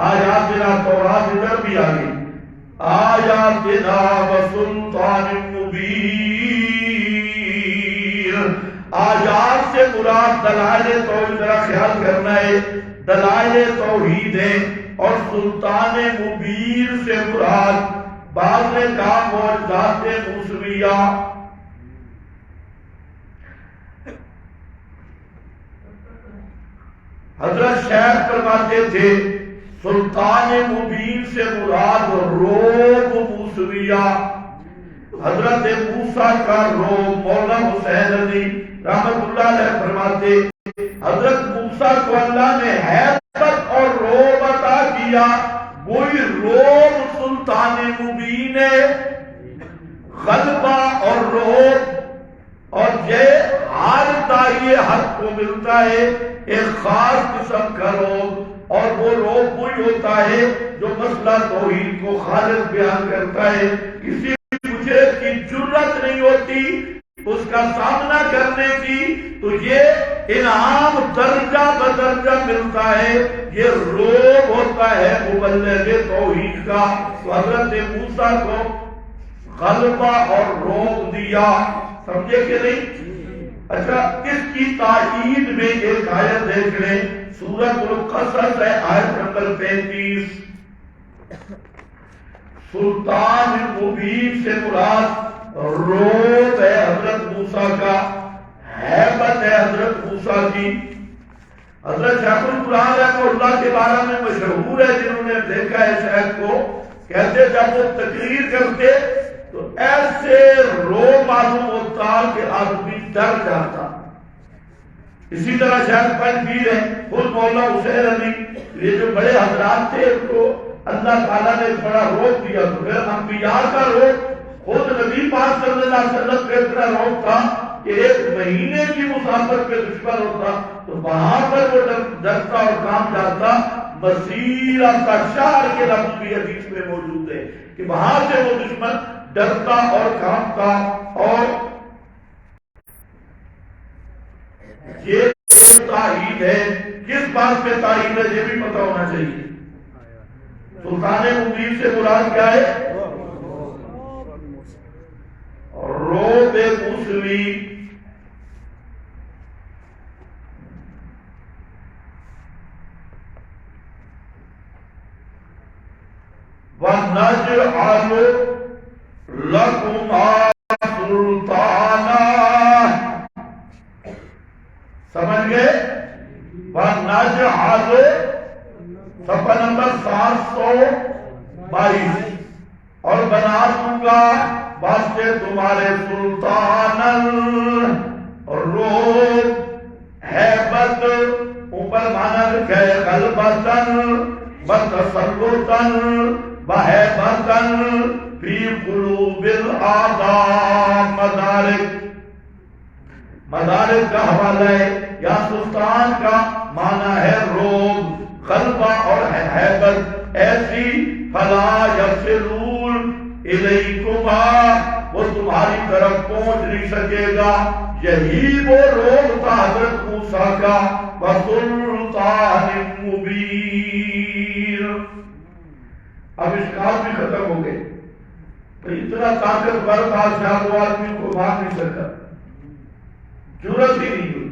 آیات بنا تورات ادھر بھی آ گئی، آیات بنا وسلطان مبین. آیات سے مراد دلائل توحید، ذرا خیال کرنا ہے، دلائل توحید ہے، اور سلطان مبین سے مراد بعض نے کہا معجزات موسمیہ. حضرت شیخ فرماتے تھے سلطان مبین سے مراد روب موسمیہ. حضرت موسیٰ کا روب، مولانا حسین علی رحمت اللہ علیہ فرماتے حضرت موسیٰ کو اللہ نے حیبت اور روب عطا کیا، وہی روب سلطان مبین ہے. غلبہ اور روب اور یہ ہر دائی حق کو ملتا ہے ایک خاص قسم کا روب، اور وہ روب وہی ہوتا ہے جو مسئلہ توحید کو خالص بیان کرتا ہے. کسی مشرک کی جرت نہیں ہوتی اس کا سامنا کرنے کی، تو یہ انعام درجہ بدرجہ ملتا ہے، یہ روب ہوتا ہے مبلغ توحید کا. تو حضرت موسیٰ کو غلبہ اور روب دیا، سمجھے کہ نہیں؟ اچھا، اس کی تائید میں ایک آیت دیکھ لیں، سورۃ القصص ہے، آیت نمبر 35. سلطان مبین سے مراد روب ہے حضرت موسیٰ کا، حیبت ہے حضرت موسیٰ کی. حضرت شیخ القرآن رحمہ اللہ کے بارے میں مشہور ہے، جنہوں نے دیکھا ہے شیخ کو، کہتے جب وہ تقریر کرتے تو ایسے روب معلوم ہوتا کہ آدمی ڈر جاتا. اسی طرح شیخ پنجیر ہے، خود مولانا حسین علی، یہ جو بڑے حضرات تھے ان کو اللہ تعالیٰ نے بڑا روب دیا. تو پھر انبیاء کا روب، خود نبی پاک صلی اللہ علیہ وسلم کا اتنا روب تھا کہ ایک مہینے کی مسافر پہ دشمن ہوتا تو وہاں پر وہ ڈرتا اور کام جاتا. مسیرہ کا شہر کے لفظ بھی حدیث میں موجود ہے کہ وہاں سے وہ دشمن ڈرتا اور کامتا. اور یہ تائید ہے، کس بات پہ تائید ہے یہ بھی پتہ ہونا چاہیے. سلطان مبین سے مراد کیا ہے؟ روب موسمی. وَنَجْعَلُ لَكُمَا سُلْطَانًا، سمجھ گئے؟ وَنَجْعَلُ صفحہ نمبر 722، اور بنا دوں گا واسطے تمہارے سلطان اور روب، حیبت اوپر مانا لکھے غلبتن وتسلطن وحیبتن فی قلوب الاعداء. مدارک کا حوالہ ہے، یا سلطان کا معنی ہے روب، غلبہ اور حیبت. ایسی فلا یصلون الیکما، وہ تمہاری طرف پہنچ نہیں سکے گا. یہی وہ روب تھا حضرت موسیٰ کا. وسلطان مبین. اب اشکال بھی ختم ہو گئے. تو اتنا طاقتور تھا شاہ وہ آدمی کو مار نہیں سکا، ضرورت ہی نہیں ہوئی.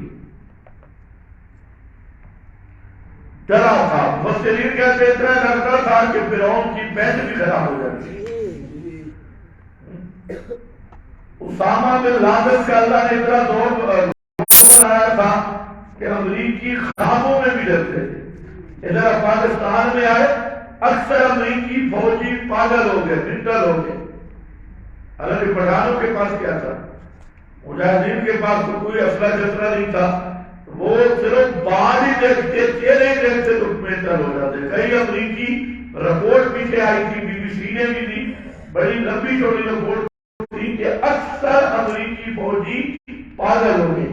ڈرا تھا، مفسرین کہتے اتنا ڈرتا تھا کہ فرعون کی پینٹ بھی خراب ہو جاتی. اسامہ بن لادن کا اللہ نے اتنا زور بنایا تھا کہ امریکی خوابوں میں بھی ڈرتے تھے. ادھر پاکستان میں آئے، اکثر امریکی فوجی پاگل ہو گئے، منٹل ہو گئے. حالانکہ پٹھانوں کے پاس کیا تھا؟ مجاہدین کے پاس تو کوئی اسلحہ جسرا نہیں تھا، وہ صرف باہر ہی دیکھتے، چہرے ہی دیکھتے تو منٹل ہو جاتے. کئی امریکی رپورٹ پیچھے آئی تھی، بی بی سی نے بھی دی، بڑی لمبی چوڑی رپورٹ تھی کہ اکثر امریکی فوجی پاگل ہو گئے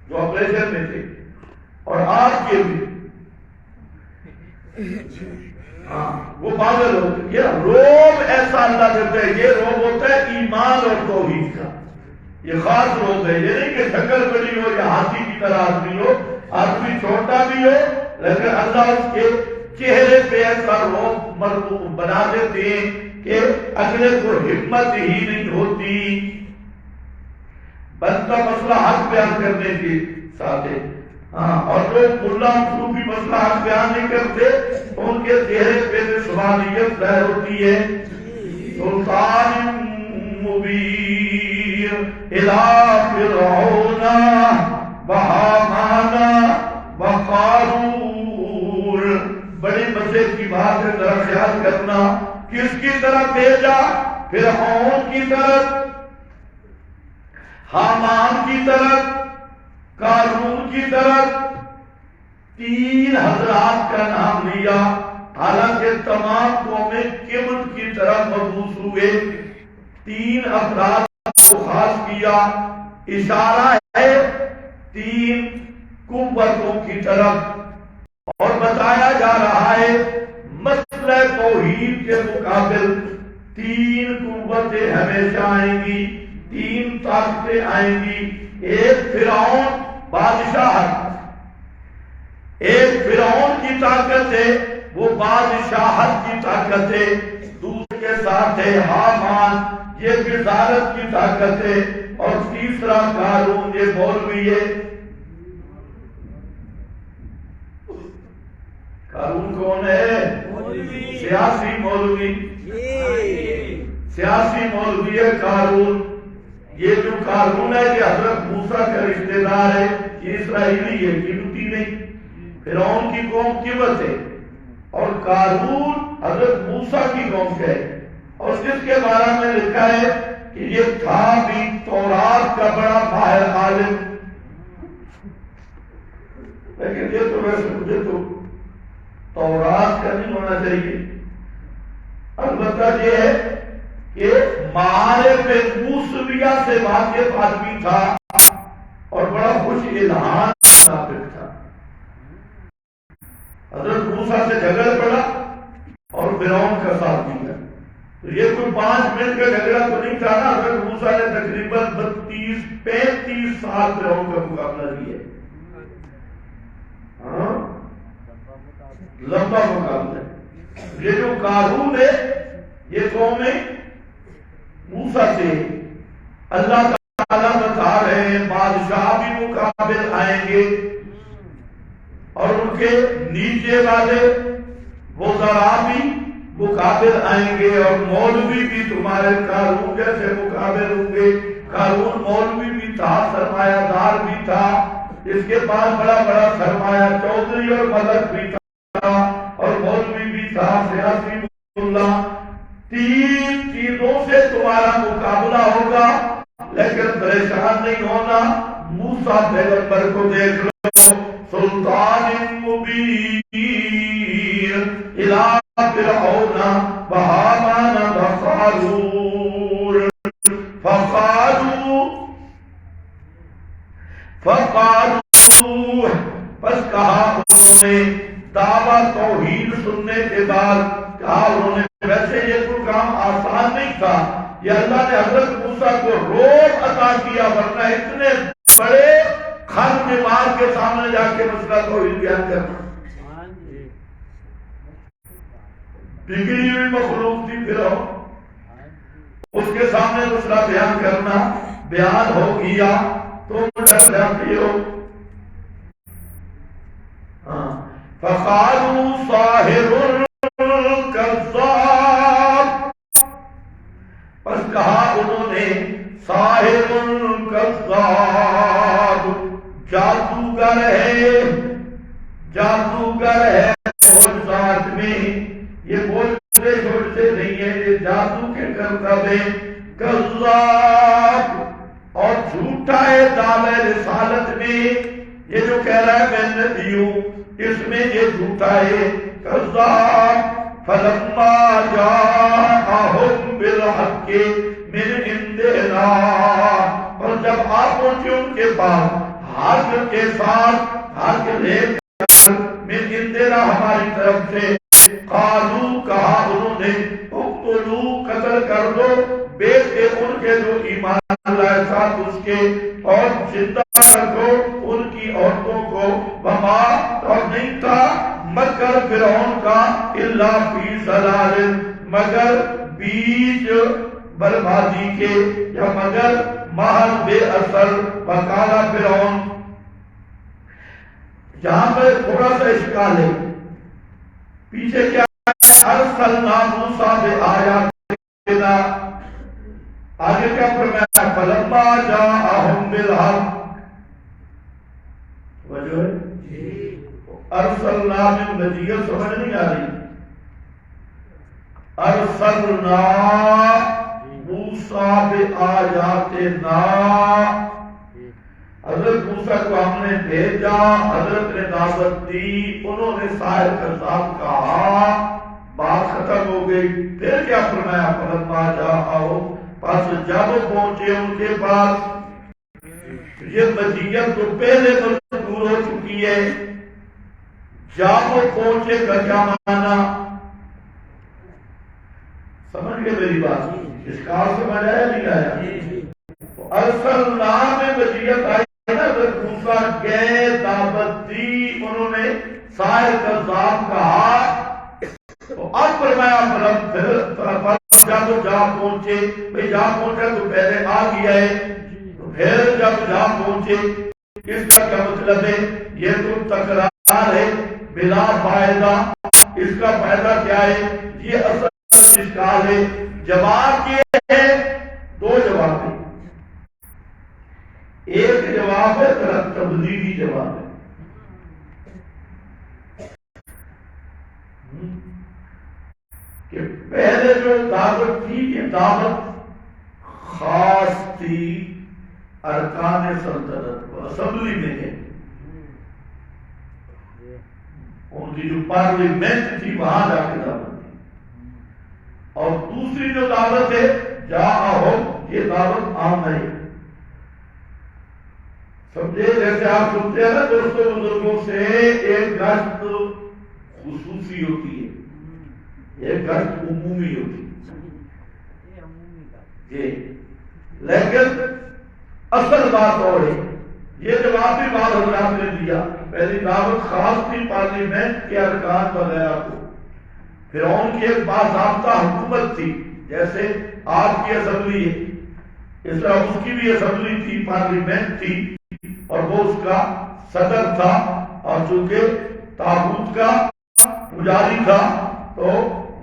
جو آپریشن میں تھے. اور آج کے بھی وہ پاگل ہوتے ہیں. یہ روب ایسا اللہ دیتا ہے، یہ روب ہوتا ہے ایمان اور توحید کا. یہ خاص روب ہے، یہ نہیں کہ شکل بڑی ہو یا ہاتھی کی طرح آدمی ہو، آدمی چھوٹا بھی ہو لیکن اللہ اس کے چہرے پہ ایسا روب مربوط بنا دیتے ہیں کہ اگلے کو ہمت ہی نہیں ہوتی. بندہ مسئلہ حق بیان کرنے کے ساتھ ہے. اور جو ملا صوفی مسئلہ حق بیان نہیں کرتے ان کے چہرے پہ سبحانیت ظاہر ہوتی ہے. سلطان مبین الی فرعون وہامان وقارون. بڑے مزے کی بات ہے، ذرا خیال کرنا. کس کی طرف بھیجا؟ فرعون کی طرف، حامان کی طرف، قارون کی طرف. تین حضرات کا نام لیا، حالانکہ تمام قومیں کبر کی طرف مبعوث ہوئے. تین افراد کو خاص کیا، اشارہ ہے تین قوتوں کی طرف. اور بتایا جا رہا ہے مسئلہ توحید کے مقابل تین قوتیں ہمیشہ آئیں گی، تین طاقتیں آئیں گی. ایک فرعون بادشاہت، ایک فرعون کی طاقت ہے وہ بادشاہت کی طاقت ہے. دوسرے کے ساتھ ہے حامان، یہ وزارت کی طاقت ہے. اور تیسرا قارون، یہ مولوی ہے. قارون کون ہے؟ مولوی، سیاسی مولوی. سیاسی مولوی ہے قارون. یہ جو قارون ہے یہ حضرت موسیٰ کا رشتہ دار ہے، یہ اسرائیلی ہے، قبطی نہیں. فرعون کی قوم قبط ہے اور قارون حضرت موسیٰ کی قوم کا ہے. اور جس کے بارے میں لکھا ہے کہ یہ تھا بھی تورات کا بڑا ماہر عالم. لیکن یہ تو ویسے مجھے تو تورات کا نہیں ہونا چاہیے. البتہ یہ ہے کہ معارف موسویہ سے واقف آدمی تھا اور بڑا خوش الہان ثابت تھا. حضرت موسیٰ سے جھگڑ پڑا اور فرعون کا ساتھ دیا. تو یہ کوئی 5 منٹ کا جھگڑا تو نہیں تھا نا. حضرت موسیٰ نے تقریباً 32-35 سال فرعون کا مقابلہ کیا. لمبا مقابلہ. یہ جو قارون ہے یہ قومیں موسیٰ سے اللہ تعالیٰ بتا رہے ہیں بادشاہ بھی مقابل آئیں گے اور ان کے نیچے والے وزراء بھی مقابل آئیں گے اور مولوی بھی تمہارے قارون جیسے مقابل ہوں گے. قارون مولوی بھی تھا، سرمایہ دار بھی تھا، اس کے پاس بڑا بڑا سرمایہ چودھری اور ملک بھی تھا اور مولوی بھی تھا، سیاسی اللہ. 3 چیزوں سے تمہارا مقابلہ ہوگا لیکن پریشان نہیں ہونا. موسیٰ پیغمبر کو دیکھ لو، سلطان مبین الی فرعون وہامان وقارون فقالوا پس کہا انہوں نے دعویٰ توحید سننے کے بعد کہا انہوں نے ویسے یہ کوئی کام آسان نہیں تھا. یہ اللہ نے حضرت موسیٰ کو روب عطا کیا، ورنہ اتنے بڑے خر نمار کے سامنے جا کے مسئلہ توحید بیان کرنا. بگڑی ہوئی مخلوق تھی فرعون، اس کے سامنے مسئلہ بیان کرنا. بیان ہو گیا تو ڈر جاتی ہو. فقالوا ساحر کذاب، پس کہا انہوں نے ساحر کذاب، جادوگر ہے، جادوگر ہے. معجزات میں یہ بولتے چھوڑتے نہیں ہے، یہ جادو کے کرتب ہے. کذاب اور جھوٹا ہے دعوی رسالت میں. یہ جو کہہ رہا ہے میں نبی ہوں اس میں یہ جھوٹا ہے. کذاب فلما جاءہم بالحق من عندنا، اور جب آپ پہنچے ان کے پاس حق کے ساتھ حاصل ہے من اندنا ہماری طرف سے قالو کہا انہوں نے اقتلوا قتل کر دو بیٹے ان کے جو ایمان لائے ساتھ اس کے اور زندہ رکھو ان کی عورتوں کو وما اور نہیں تھا مگر فرعون کا الا فی ضلال مگر بیچ بربادی کے یا مگر محض بے اثر وقالا فرعون جہاں پر تھوڑا سا اشکال ہے پیچھے کیا ارسلنا موسیٰ بآیاتنا آگے کیا فرمایا فلما جاءہم بالحق وجہ ہے ارسلنا من وجیہ سمجھ نہیں آ رہی ارسلنا موسیٰ بآیاتنا حضرت موسیٰ کو ہم نے بھیجا حضرت نے دعوت دی انہوں نے ساحر کذاب کہا بات ختم ہو گئی پھر کیا فرمایا فلما جاءہم پس جب پہنچے ان کے پاس یہ مجیت تو پہلے مذکور ہو چکی ہے جب پہنچے کا کیا معنی سمجھ گئے میری بات اس کا سمجھ آیا نہیں آیا ارسلنا میں مجیت آئی نا موسیٰ گئے دعوت دی انہوں نے ساحر کذاب کہا تو اب فرمایا جب جا پہنچے بھئی جا پہنچا تو پہلے آ گیا ہے تو پھر جب جا پہنچے اس کا کیا مطلب ہے یہ تو تکرار ہے بلا فائدہ اس کا فائدہ کیا ہے یہ اصل اشکال ہے جواب یہ ہے دو جواب ہے ایک جواب ہے تبلیغی جواب ہے کہ پہلے جو دعوت تھی یہ دعوت خاص تھی ارکان سلطنت کو اسمبلی میں ہے ان کی جو پارلیمنٹ تھی وہاں جا کے دعوت تھی اور دوسری جو دعوت ہے جاءہم یہ دعوت عام ہے سمجھے جیسے آپ سنتے ہیں نا دوستوں بزرگوں سے ایک گشت خصوصی ہوتی ہے ایک گشت عمومی ہوتی ہے لیکن اصل بات اور ہے یہ جواب بھی بعض حضرات نے دیا پہلی دعوت خاص تھی پارلیمنٹ کے ارکان وغیرہ کو فرعون کی ایک باضابطہ حکومت تھی جیسے آپ کی اسمبلی ہے اس طرح اس کی بھی اسمبلی تھی پارلیمنٹ تھی اور وہ اس کا صدر تھا اور چونکہ تابوت کا پجاری تھا تو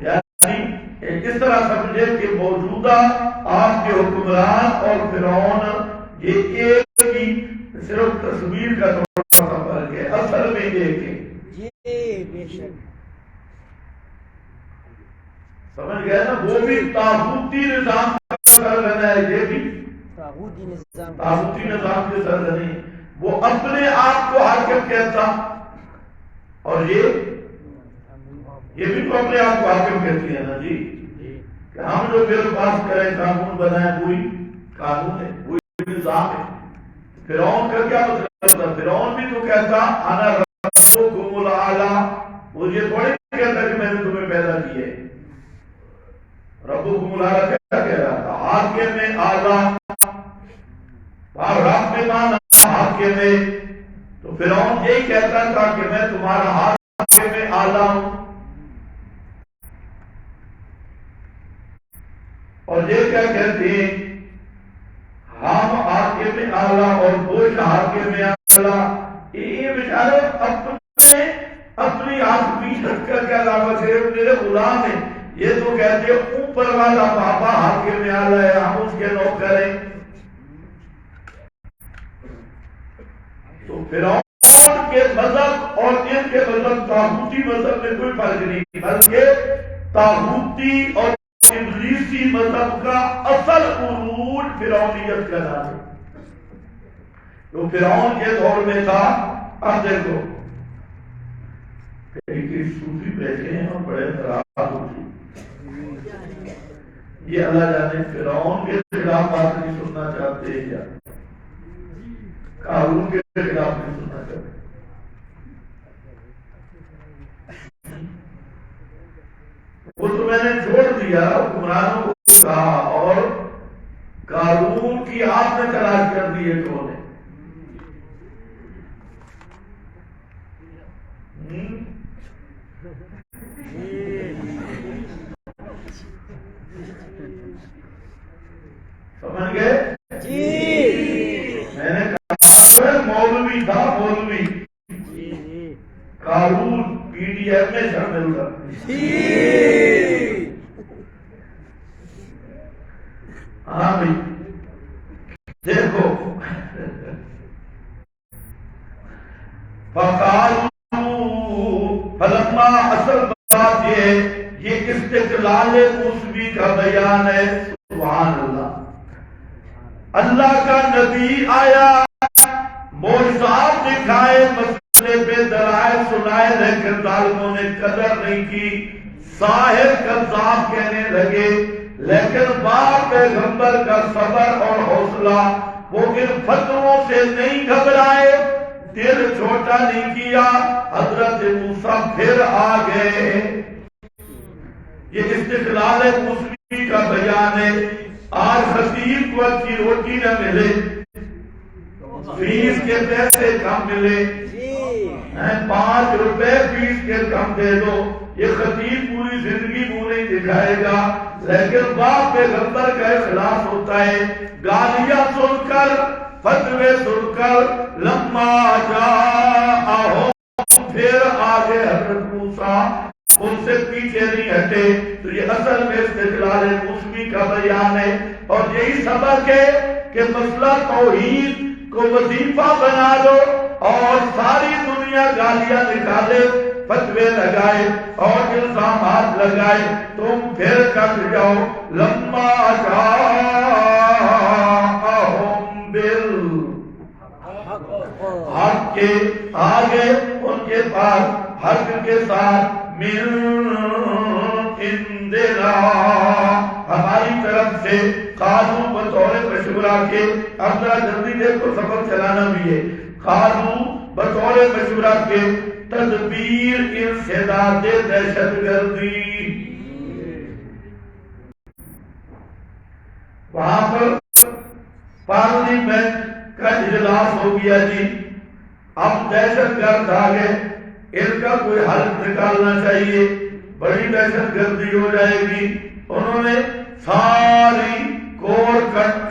یعنی اس طرح سمجھے کہ موجودہ آپ کے حکمران اور فرعون یہ ایک ہی صرف تصویر کا تھوڑا سا فرق ہے اصل میں ایک ہے سمجھ گئے نا وہ بھی تابوتی نظام کا سر رہنا ہے یہ بھی تابوتی نظام کے سر رہنے وہ اپنے آپ کو حاکم کہتا اور یہ بھی تو اپنے آپ کو حاکم کہتی ہے نا جی کہ ہم جو بل پاس کریں قانون بنائیں وہی قانون ہے وہی نظام ہے فرعون کا کیا مطلب تھا فرعون بھی تو کہتا انا ربکم الاعلی وہ یہ تھوڑی کہتا کہ میں نے تمہیں پیدا کیا ہے ربکم الاعلی کیا کہہ رہا تھا حاکم میں اعلی اور رب میں مانا حاکم میں تو فرعون یہی کہتا تھا کہ میں تمہارا حاکم میں اعلی ہوں اور یہ کیا کہتے ہیں ہم حاکم میں اعلی اور وہ حاکم میں اعلی یہ بیچارے اپنی آنکھ پیچھ رکھ کر کیا دعوت ہے میرے غلام ہیں یہ تو کہتے ہیں اوپر والا بابا حاکم میں اعلی ہے ہم اس کے نوکر ہیں تو فرعون کے مذہب اور ان کے مذہب طاغوتی مذہب میں کوئی فرق نہیں بلکہ طاغوتی اور ابلیسی مذہب کا اصل عروج فرعونیت کا نام ہے جو فرعون کے دور میں تھا اب دیکھو صوفی بیٹھے ہیں اور بڑے ناراض ہوتے یہ اللہ جانے فرعون کے خلاف بات نہیں سننا چاہتے یا قارون کے خلاف نہیں سننا چاہتے آپ نے تلاش کر دی ہے کون ہے؟ سمجھ گئے؟ میں نے کہا مولوی تھا، مولوی قارون پی ڈی ایف میں شامل تھا۔ ہاں بھائی دیکھو، فلما اصل بات یہ استقلال موسوی کا بیان ہے۔ سبحان اللہ، اللہ کا نبی آیا، معجزات دکھائے، مسئلے پہ دلائل سنائے، لیکن ظالموں نے قدر نہیں کی، ساحر کذاب کہنے لگے۔ لیکن باپ پیغمبر کا صبر اور حوصلہ، وہ ان فتنوں سے نہیں گھبرائے، دل چھوٹا نہیں کیا۔ حضرت موسیٰ پھر آ گئے۔ یہ استقلال موسوی کا بیان ہے۔ آج خطیب کو اچھی روٹی نہ ملے، فیس کے پیسے کم ملے، 5 روپے فیس کے کم دے دو، یہ خطیب پوری زندگی منہ نہیں دکھائے گا۔ لیکن باپ پیغمبر کا اخلاص ہوتا ہے، گالیاں سن کر، فتوے سن کر، لما جاءہم، پھر آگے حضرت موسیٰ ان سے پیچھے نہیں ہٹے۔ تو یہ اصل میں استقلال موسوی کا بیان ہے، اور یہی سبق ہے کہ مسئلہ توحید کو وظیفہ بنا لو اور ساری دنیا گالیاں نکالے، فتوے لگائے اور الزامات لگائے، تم پھر کٹ جاؤ۔ لما جاءہم بالحق کے آگے ان کے پاس حق کے ساتھ، من عندنا، ہماری طرف سے، قالوا بطور مشورہ کے، اب ذرا جلدی دیکھو سبق چلانا بھی ہے، قالوا بطور مشورہ کے، تدبیر انسداد دہشت گردی۔ وہاں پر پارلیمنٹ کا اجلاس ہو گیا جی، اب دہشت گرد آ گئے، ان کا کوئی حل نکالنا چاہیے، بڑی دہشت گردی ہو جائے گی۔ انہوں نے ساری کور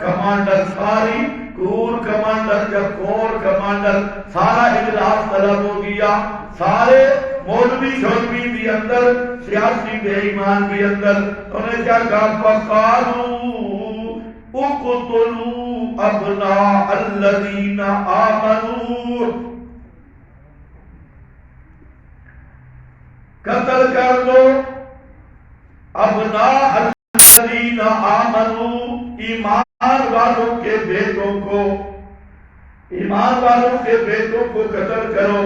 کمانڈر، ساری کور کمانڈر یا کور کمانڈر، سارا اجلاس طلب ہو گیا، سارے مولوی شولوی بھی اندر، سیاسی بے ایمان بھی اندر۔ انہوں نے کیا کہا؟ فَقَالُوا اُقْتُلُوا أَبْنَاءَ الَّذِينَ آمَنُوا، قتل کر دو ابناء الذین آمنوا، ایمان والوں کے بیٹوں کو، ایمان والوں کے بیٹوں کو قتل کرو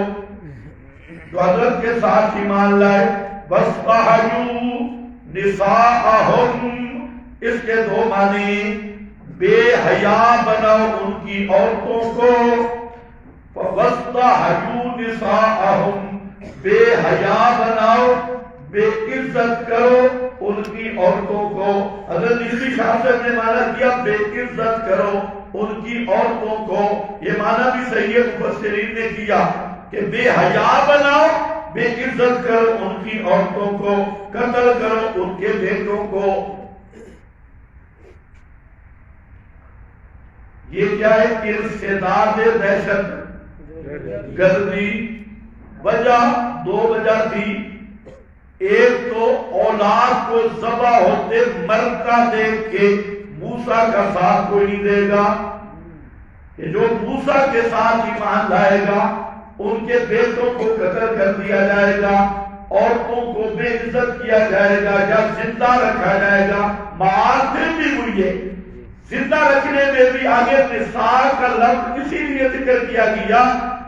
جو حضرت کے ساتھ ایمان لائے۔ وَاسْتَحْيُوا نِسَاءَهُمْ، اس کے 2 معنی، بے حیا بناؤ ان کی عورتوں کو، وَاسْتَحْيُوا نِسَاءَهُمْ، بے حیا بناؤ، بے عزت کرو ان کی عورتوں کو۔ حضرت عیسی شاہ صاحب نے معنی کیا بے عزت کرو ان کی عورتوں کو، یہ معنی بھی صحیح مفسرین نے کیا کہ بے حیا بناؤ، بے عزت کرو ان کی عورتوں کو، قتل کرو ان کے بیٹوں کو۔ یہ کیا ہے؟ ارتداد دہشت گردی۔ وجہ 2 وجہ تھی، ایک تو اولاد کو ذبح ہوتے مرتا دیکھ کے موسیٰ کا ساتھ کوئی نہیں دے گا، کہ جو موسیٰ کے ساتھ ایمان لائے گا ان کے بیٹوں کو قتل کر دیا جائے گا، عورتوں کو بے عزت کیا جائے گا یا زندہ رکھا جائے گا۔ معاصر بھی ہوئی ہے، زندہ رکھنے میں بھی آگے نساء کا لفظ اسی لیے ذکر کیا گیا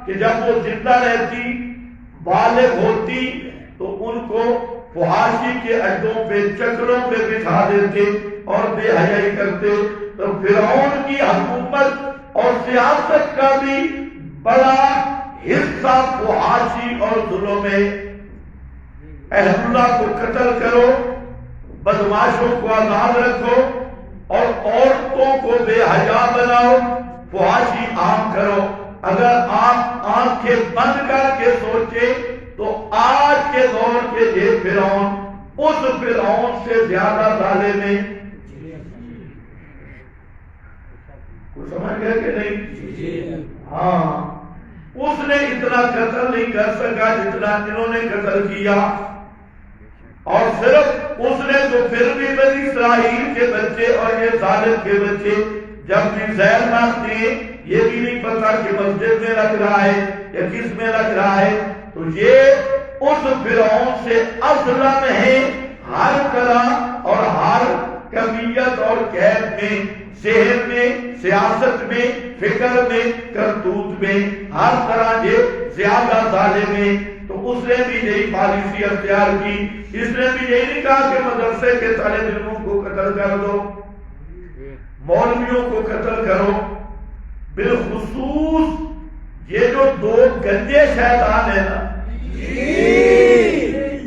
کہ جب وہ زندہ رہتی، بالغ ہوتی، تو ان کو فحاشی کے اڈوں پہ، چکروں پہ بٹھا دیتے اور بے حیائی کرتے۔ تو فرعون کی حکومت اور سیاست کا بھی بڑا حصہ فحاشی اور ظلم میں۔ اہل اللہ کو قتل کرو، بدماشوں کو آزاد رکھو، اور عورتوں کو بے حیا بناؤ، فحاشی عام کرو۔ اگر آپ آنکھیں بند کر کے سوچے تو آج کے دور کے یہ فرعون اس فرعون سے زیادہ ظالم ہے۔ کوئی سمجھ گیا کہ نہیں؟ ہاں، اس نے اتنا قتل نہیں کر سکا جتنا انہوں نے قتل کیا، اور صرف اس نے تو پھر بھی بنی اسرائیل کے بچے اور یہ ظالم کے بچے جب بھی زہر مارتے ہیں، یہ بھی نہیں پتا کہ مسجد میں رکھ رہا ہے یا کس میں رکھ رہا ہے، تو یہ اس فرعون سے افضل ہے ہر طرح اور ہر کمیت اور قید میں، صحت میں، سیاست میں، فکر میں، کرتوت میں، ہر طرح یہ زیادہ ظالم ہے۔ تو اس نے بھی یہی پالیسی اختیار کی، اس نے بھی یہی نہیں کہا کہ مدرسے کے طالب علموں کو قتل کر دو، مولویوں کو قتل کرو۔ بالخصوص یہ جو دو گنجے شیطان ہیں نا،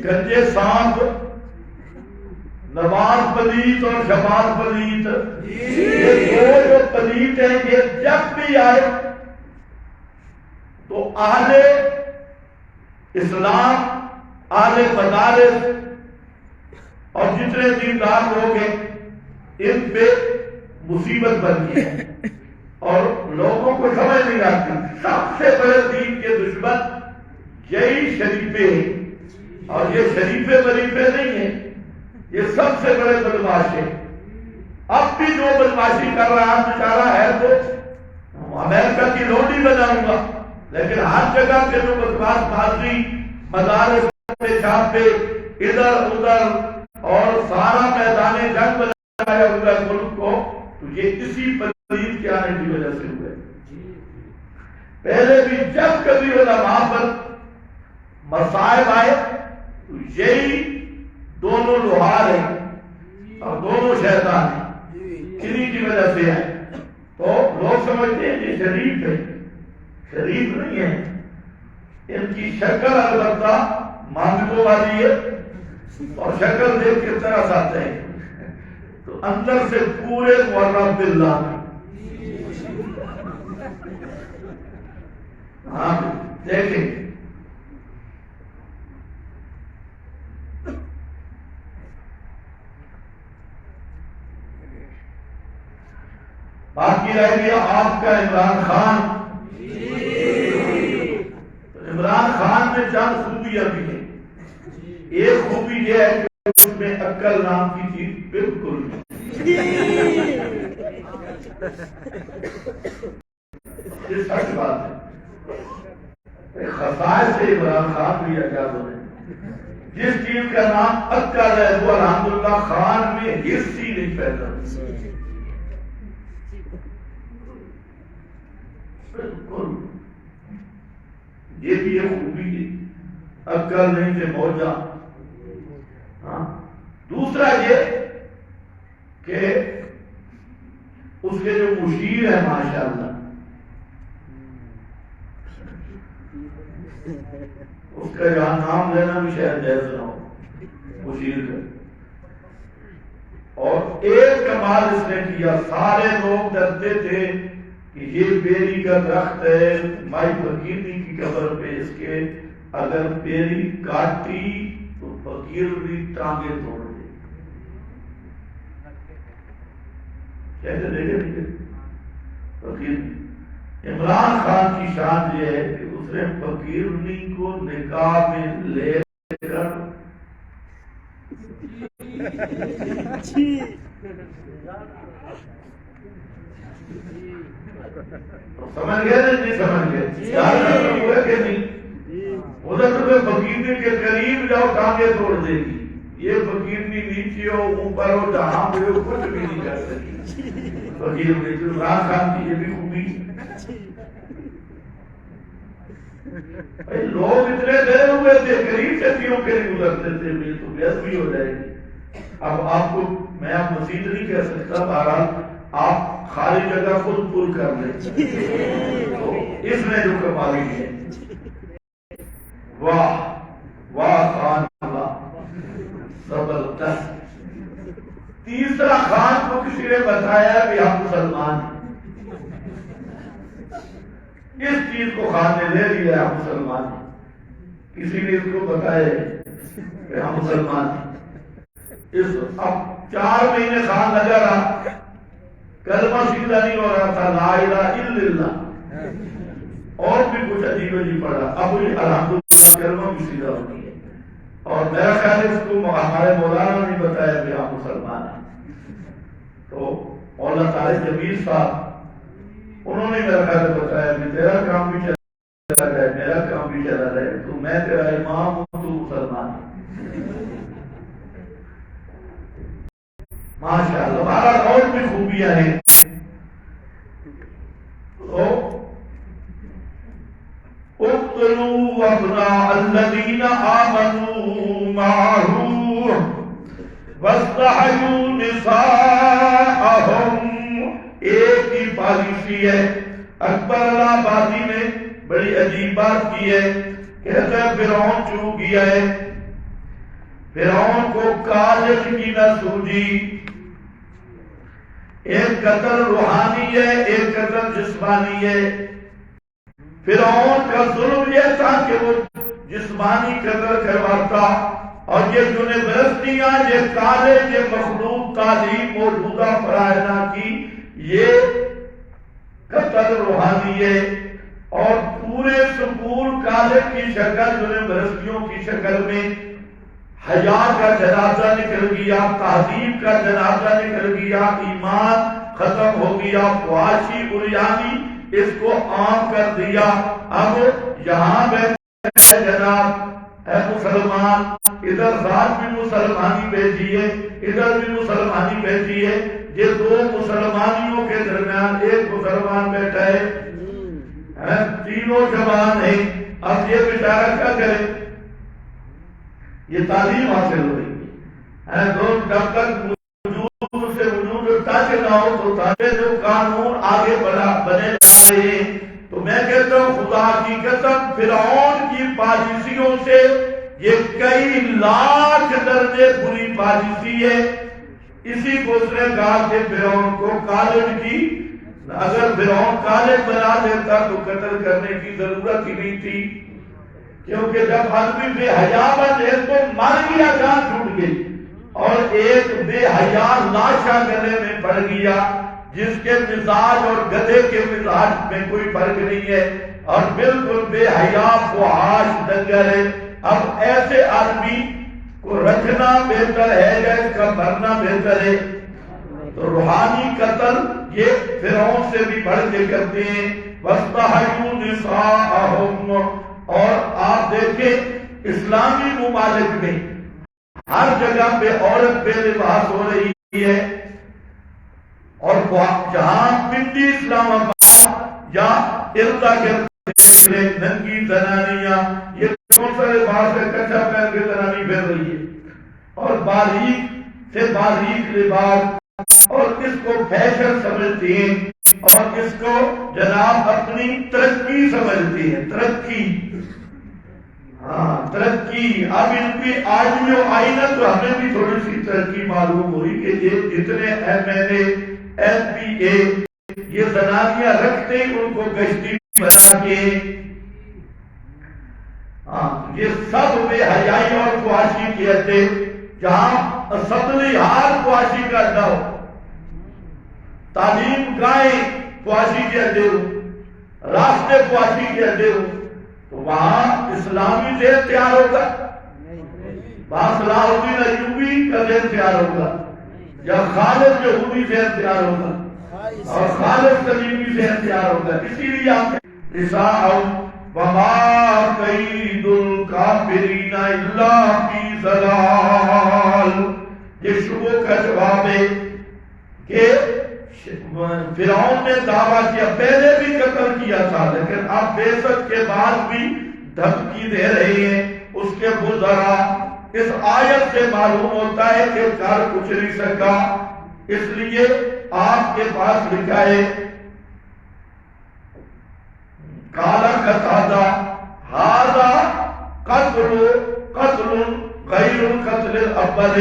گنجے سانپ، نماز پلیت اور جماعت پلیت، یہ دو جو پلیت ہیں، یہ جب بھی آئے تو اہل اسلام، اہل مدارس اور جتنے دیندار لوگ ہیں ان پہ مصیبت بنتی ہے اور لوگوں کو سمجھ نہیں آتی۔ سب سے بڑے دین کے دشمن یہی شریفے ہیں، اور یہ شریفے وریفے نہیں ہیں، یہ سب سے بڑے بدماش ہیں۔ اب بھی جو بدماشی کر رہا ہے بیچارہ ہے تو امریکہ کی لونڈی بناؤں گا، لیکن ہر جگہ کے جو بدماش ماضی مدارس پہ چھاپے ادھر ادھر اور سارا میدان جنگ بنایا ہوا ہے ملک کو، تو یہ اسی پلیت کے آنے کی وجہ سے ہوئے۔ پہلے بھی جب کبھی علماء پر مصائب آئے تو یہی دونوں لوہار ہیں اور دونوں شیطان ہیں، انہی کی وجہ سے ہے۔ تو لوگ سمجھتے ہیں یہ شریف ہے، شریف نہیں ہے، ان کی شکل البتہ مانگتوں والی ہے اور شکل دیکھ کے طرح آتے ہیں، تو اندر سے پورے معرب باللہ میں۔ ہاں دیکھیں، باقی رہ گیا آپ کا عمران خان۔ عمران خان میں چند خوبیاں بھی ہیں۔ ایک خوبی یہ ہے کہ اس میں عقل نام کی چیز بالکل یہ سچ بات ہے، خصائص سے عمران خان بھی اعجاز ہوئے۔ جس چیز کا نام عقل ہے وہ الحمدللہ خان میں حص ہی نہیں پیدا، بالکل یہ بھی ایک خوبی ہے، عقل نہیں سے موجہ۔ ہاں، دوسرا یہ کہ اس کے جو مشیر ہے ماشاءاللہ، اس کا جہاں نام لینا بھی شاید جائز نہ ہو، مشیر کا۔ اور ایک کمال اس نے کیا، سارے لوگ ڈرتے تھے کہ یہ بیری کا درخت ہے، مائی فقیری کی قبر پہ اس کے اگر بیری کاٹی تو فقیر بھی ٹانگیں توڑ دے۔ کیسے دیکھے نہیں فقیر؟ عمران خان کی شان یہ ہے کہ اس نے فقیرنی کو نکاح میں لے کر سمجھ گئے نہیں سمجھ گئے کہ نہیں؟ ادھر تمہیں فقیرنی کے قریب جاؤ ٹانگیں توڑ دے گی، یہ فقیرنی نیچے ہو اوپر ہو جہاں بھی ہو کچھ بھی نہیں کر سکتی فقیرنی۔ تو عمران خان کی یہ بھی خوبی، لوگ اتنے دیر ہوئے تھے قریب سے کیوں کے نہیں گزرتے تھے، یہ تو بحث بھی ہو جائے گی۔ اب آپ کو میں اب مزید نہیں کہہ سکتا، بہرحال آپ خالی جگہ خود پور کر لیں۔ تو اس میں جو کمالی ہے، واہ واہ خان اللہ زبردست۔ تیسرا خان کو کسی نے بتایا کہ ہم مسلمان ہیں، اس چیز کو خان نے لے لیا ہم مسلمان ہیں، کسی نے اس کو بتایا کہ ہم مسلمان ہیں۔ اب 4 مہینے خان لگا رہا، کلمہ سیدھا نہیں ہو رہا تھا، لا الہ الا اللہ، اور بھی کچھ عجیب عجیب پڑھا، اب الحمدللہ کلمہ بھی سیدھا ہو گیا۔ اور میرا خیال ہے اس کو ہمارے مولانا نے بتایا کہ ہم مسلمان ہیں۔ تو مولانا طارق جمیل صاحب انہوں نے میرا خیال بتایا کہ تیرا کام بھی چلا رہے، میرا کام بھی چلا رہے، تو میں تیرا امام ہوں، تو مسلمان ہے۔ ماشاءاللہ ہمارا اور بھی خوبیاں ہیں۔ تو اقتلوا ابناء الذین آمنوا معه واستحيوا نساءهم، ایک ہی پالیسی ہے۔ اکبر الہ آبادی نے بڑی عجیب بات کی ہے، کہتا ہے فرعون چوک گیا ہے، فرعون کو کالج کی نہ سوجی، ایک قتل روحانی ہے، ایک قتل جسمانی ہے۔ فرعون کا ظلم یہ تھا کہ وہ جسمانی قتل کرواتا، اور یہ یونیورسٹیاں، یہ کالج، یہ مخلوق تعلیم موجودہ فرائض کی، یہ قتل روحانی ہے۔ اور پورے سکول کالج کی شکل، یونیورسٹیوں کی شکل میں حیا کا جنازہ نکل گیا، تہذیب کا جنازہ نکل گیا، ایمان ختم ہو گیا، فحاشی عریانی اس کو عام کر دیا۔ اب یہاں بیٹھے جناب اے مسلمان، ادھر ذات بھی مسلمانی بھیجیے، ادھر بھی مسلمانی بھیجیے، یہ 2 مسلمانیوں کے درمیان ایک مسلمان بیٹھا ہے، تینوں جوان ہیں۔ اب یہ بیچارہ کیا کرے؟ یہ تعلیم حاصل ہو رہی ہے، جب تک وجود سے وجود ٹچ نہ ہو تو تاکہ جو قانون آگے بنے رہے ہیں۔ تو میں کہتا ہوں خدا کی قسم، فرعون کی پالیسیوں سے یہ کئی لاکھ درجے بری پالیسی ہے۔ اسی کو اس نے کہا کہ فرعون کو کالج کی، اگر فرعون کالج بنا دیتا تو قتل کرنے کی ضرورت ہی نہیں تھی، کیونکہ جب آدمی بے حیا بنے تو مر گیا، جان چھوٹ گئی، اور ایک بے حیا لاشا گلے میں پڑ گیا جس کے مزاج اور گدھے کے مزاج میں کوئی فرق نہیں ہے، اور بالکل بے حیا فحاش دنگر ہے۔ اب ایسے آدمی کو رکھنا بہتر ہے یا اس کا مرنا بہتر ہے؟ تو روحانی قتل یہ فرعون سے بھی بڑھ کے کرتے ہیں۔ واستحيوا نساءهم، اور آپ دیکھیں اسلامی ممالک میں ہر جگہ پہ عورت بے لباس ہو رہی ہے، اور جہاں پنڈی اسلام آباد یا اردا گرد ننگی زنانیاں، یہ کون سا لباس ہے؟ کچھا پہن کے زنانی پھر رہی ہے، اور باریک سے باریک لباس، اور اس کو فیشن سمجھتی ہیں، اور اس کو جناب اپنی ترقی سمجھتی ہیں، ترقی، ہاں ترقی۔ اب ان کی آئی و آئینہ تو ہمیں بھی تھوڑی سی ترقی معلوم ہوئی کہ یہ جتنے MLA MPA یہ زنانیاں رکھتے ہیں، ان کو گشتی بنا کے، یہ سب بے حیائی اور فحاشی کی اڈے، جہاں اسمبلی ہار فحاشی کا اڈا ہو، تعلیم گاہیں فحاشی کے اڈے ہو، راستے فحاشی کے اڈے ہو، تو وہاں اسلامی ذہن تیار ہوگا؟ وہاں صلاح الدین ایوبی کا ذہن تیار ہوگا یا خالد یہودی ذہن تیار ہوگا اور خالد سلیمی ذہن تیار ہوگا؟ اسی لیے آپ نساء وما کید الکافرین الا فی ضلال، یہ شبہ کا جواب ہے کہ فرعون نے دعویٰ کیا، پہلے بھی قتل کیا تھا، لیکن اب بعثت کے بعد بھی دھمکی دے رہے ہیں۔ اس کے وزراء، اس آیت سے معلوم ہوتا ہے کہ کر کچھ نہیں سکا، اس لیے آپ کے پاس لکھا ہے کالا قتادہ ھذا قتل غیر القتل الاول،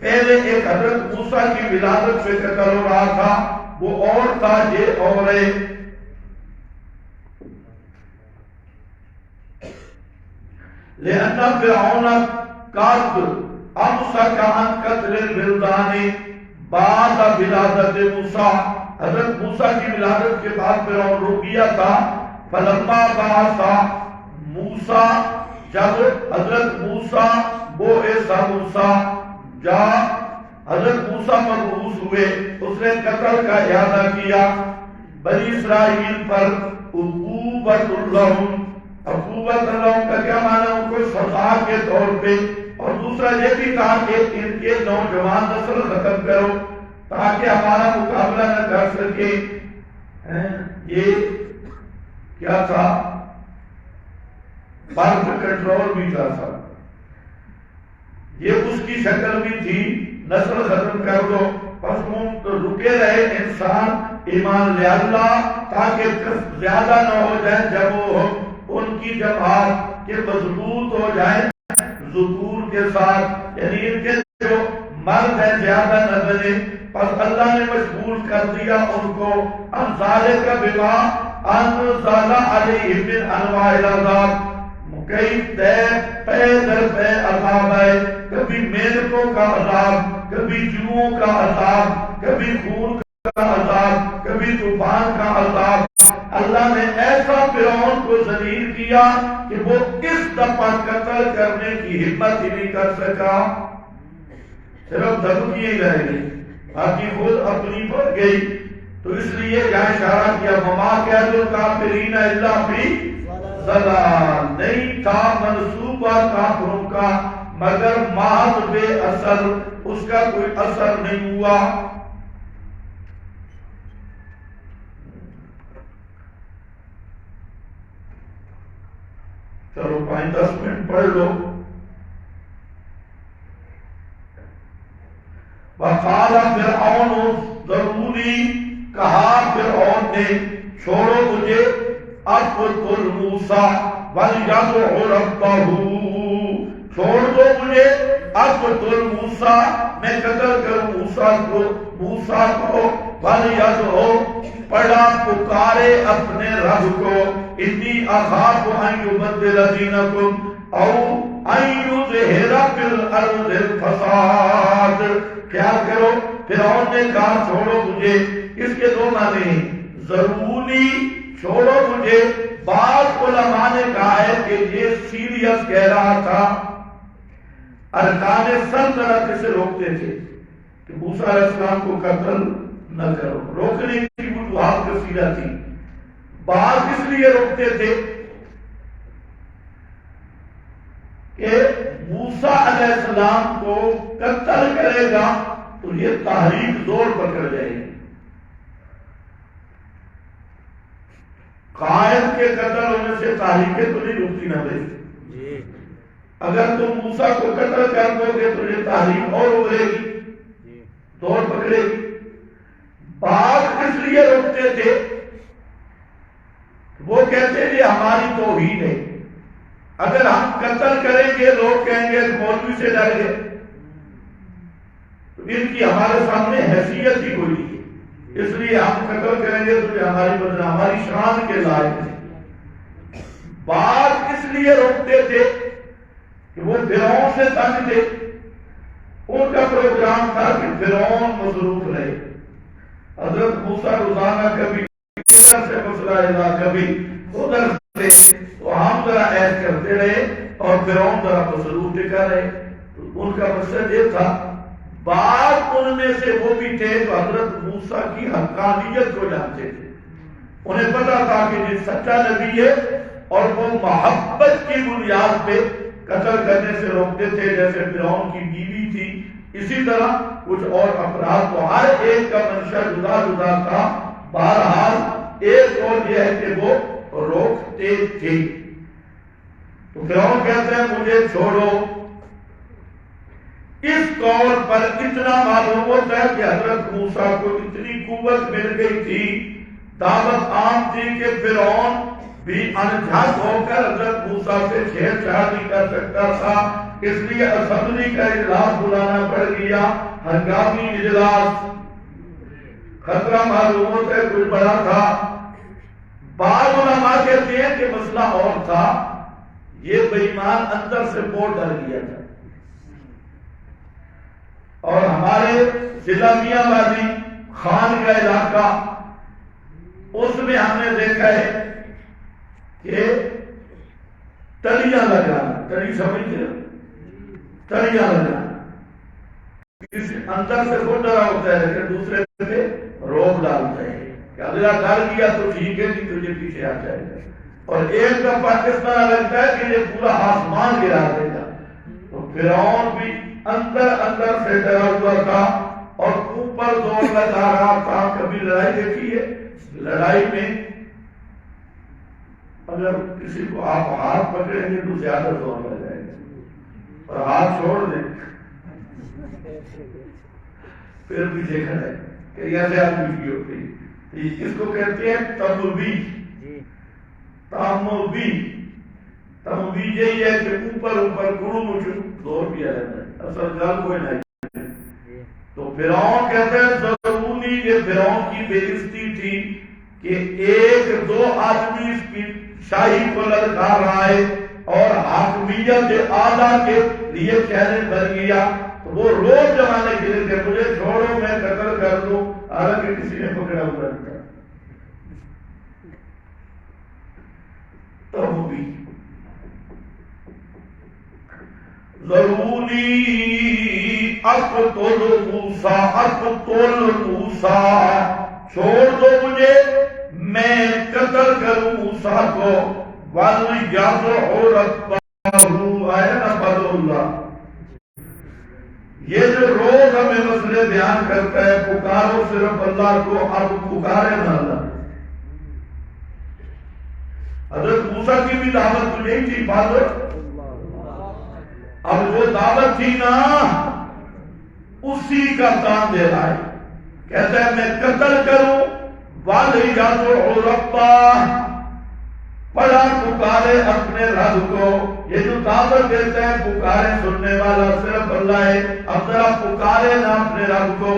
پہلے ایک حضرت موسیٰ کی ولادت پہ قتل ہو رہا تھا، وہ اور تھا، یہ اور ہے۔ لأن فرعون قد أمسك عن قتل الولدان بعد ولادت موسیٰ، حضرت موسیٰ کی ولادت کے بعد فرعون رک گیا تھا۔ فلما بعث موسیٰ، جب حضرت موسیٰ موسیٰ جا حضرت موسیٰ مبعوث ہوئے، اس نے قتل کا ارادہ کیا بنی اسرائیل پر۔ عقوبۃ لہم، عقوبۃ لہم کا کیا معنی؟ ان کو سزا کے طور پہ، اور دوسرا یہ بھی کہا کہ ان کے نوجوان نسل ختم کرو تاکہ ہمارا مقابلہ نہ کر سکے۔ یہ کیا تھا؟ برف کنٹرول بھی تھا سر، یہ اس کی شکل بھی تھی، نسل ختم کر دو۔ پس رکے رہے انسان ایمان لے اللہ تاکہ زیادہ نہ ہو جائے، جب وہ ان کی جماعت کے مضبوط ہو جائے ذکور کے ساتھ، یعنی ان کے جو مرد ہیں زیادہ نہ بنے۔ پس اللہ نے مشغول کر دیا ان کو، انزال کا بما انزال علیہم من انواع العذاب، کئی پے در پے عذاب ہے، کبھی مینتوں کا عذاب، کبھی جوؤں کا عذاب، کبھی خون کا عذاب، کبھی طوفان کا عذاب۔ اللہ نے ایسا فرعون کو ذلیل کیا کہ وہ اس دفعہ قتل کرنے کی ہمت ہی نہیں کر سکا، صرف دھمکی ہی رہ گئی، باقی خود اپنی پر گئی۔ تو اس لیے یہاں اشارہ کیا وما کید الکافرین الا فی ضلال، نہیں تھا منصوبہ کافروں کا مگر محض بے اثر، اس کا کوئی اثر نہیں ہوا۔ چلو 5-10 منٹ پڑھ لو۔ وقال فرعون ضروری، کہا فرعون نے چھوڑو مجھے، اقتل موسیٰ ولیدع ربہ، چھوڑ دو مجھے، اقتل موسیٰ، میں قتل کروں موسیٰ کو، ولیدع، پڑا پکارے اپنے رب کو، انی اخاف ان یبدل دینکم او ان یظہر فی الارض الفساد۔ خیال کرو، فرعون نے کہا چھوڑو مجھے، اس کے دو معنی ہیں، ضروری چھوڑو مجھے۔ بعض علماء نے کہا ہے کہ یہ سیریس کہہ رہا تھا، ارکان سلطنت سے روکتے تھے کہ موسیٰ علیہ السلام کو قتل نہ کرو، روکنے کی وجوہات کثیرہ تھی۔ بعض اس لیے روکتے تھے کہ موسیٰ علیہ السلام کو قتل کرے گا تو یہ تحریک زور پکڑ جائے گی، قائد کے قتل ہونے سے تحریکیں تو نہیں رکتی نہ بھائی، اگر تم موسیٰ کو قتل کر دو گے تو یہ تحریک اور ابھرے گی، زور پکڑے گی۔ بعض اس لیے روکتے تھے، وہ کہتے ہیں ہماری توہین ہے، اگر ہم قتل کریں گے لوگ کہیں گے مولوی سے ڈر گئے، تو ان کی ہمارے سامنے حیثیت ہی کوئی نہیں، اس لیے ہم قتل کریں گے تو ہماری شان کے لائق ہے۔ بعض اس لیے روکتے تھے کہ وہ فرعون سے تنگ تھے، ان کا پروگرام تھا کہ فرعون مصروف رہے، حضرت موسیٰ روزانہ کبھی ادھر سے مسئلہ ادا کبھی ادھر سے، تو ہم ذرا عہد کرتے رہے اور فرعون ذرا مصروف ٹکا رہے۔ ان کا مقصد یہ تھا۔ بعض ان میں سے وہ بھی تھے جو حضرت موسیٰ کی حقانیت کو جانتے تھے، انہیں پتا تھا کہ یہ سچا نبی ہے، اور وہ محبت کی بنیاد پہ قتل کرنے سے روکتے تھے، جیسے فرعون کی بیوی تھی، اسی طرح کچھ اور افراد، تو ہر ایک کا منشا جدا جدا تھا، بہرحال ایک اور یہ ہے کہ وہ روکتے تھے۔ تو فرعون کہتے ہیں مجھے چھوڑو۔ اس قول پر اتنا معلوم ہوتا ہے کہ حضرت موسیٰ کو اتنی قوت مل گئی تھی، دعوت عام تھی کہ فرعون بھی انجھک ہو کر حضرت موسیٰ سے چھیڑ چھاڑ نہیں کر سکتا تھا، اس لیے اسمبلی کا اجلاس بلانا پڑ گیا، ہنگامی اجلاس۔ خطرہ معلوم ہوتا ہے کچھ بڑا تھا۔ بعض علماء کہتے ہیں کہ مسئلہ اور تھا، یہ بے ایمان اندر سے بہت ڈر گیا تھا، اور ہمارے ضلع میاں والی خان کا علاقہ، اس میں ہم نے دیکھا ہے کہ تلیاں لگانا، تلی سمجھتے تلیاں لگانا، اندر سے خود ڈرا ہوتا ہے لیکن دوسرے پہ روک ڈالتا ہے کہ اگلا ڈر گیا تو ٹھیک ہے نہیں تجھے پیچھے آ جائے گا، اور ایک دفعہ اس طرح لگتا ہے کہ یہ پورا آسمان گرا دے گا۔ تو فرعون بھی اندر اندر سے ڈرا ہوا تھا اور اوپر زور لگا رہا تھا۔ کبھی لڑائی دیکھی ہے، لڑائی میں اگر کسی کو آپ ہاتھ پکڑیں گے تو زیادہ زور لگائے گا، اور ہاتھ چھوڑ دیں پھر بھی دیکھا ہے کہ یہ زیادہ کی ہوتی ہے۔ اس کو کہتے ہیں تمویج۔ تمویج یہی ہے کہ اوپر اوپر گڑو مچھو زور کیا رہتا ہے، اصل گل کوئی نہیں۔ تو فرعون کہتے ہیں ضروری، یہ فرعون کی بے عزتی تھی کہ ایک دو آدمی اس کی شاہی کو للکار رہا ہے اور حاکمیت اعلیٰ کے لیے چیلنج بن گیا، تو وہ روز جمانے کے لیے کہ مجھے چھوڑو میں قتل کر دوں، حالانکہ کسی نے پکڑا ہوا نہیں تھا۔ تو وہ بھی ضروری اقتل موسیٰ، اقتل موسیٰ، چھوڑ دو مجھے میں قتل کروں موسیٰ کو، وَلْيَدْعُ رَبَّهُ، آیا نا فضل اللہ۔ یہ جو روز ہمیں مسئلے بیان کرتا ہے، پکارو صرف اللہ کو، اب پکارے نہ اللہ۔ حضرت موسیٰ کی بھی دعوت تو نہیں تھی فاضل، اب وہ دعوت تھی نا اسی کا کام دے رہا ہے، کہتا ہے میں قتل کروں، وَلْيَدْعُ رَبَّهُ، بڑا پکارے اپنے رب کو۔ یہ جو دعوت دیتا ہے پکارے سننے والا صرف اللہ ہے، اب ذرا پکارے نا اپنے رب کو۔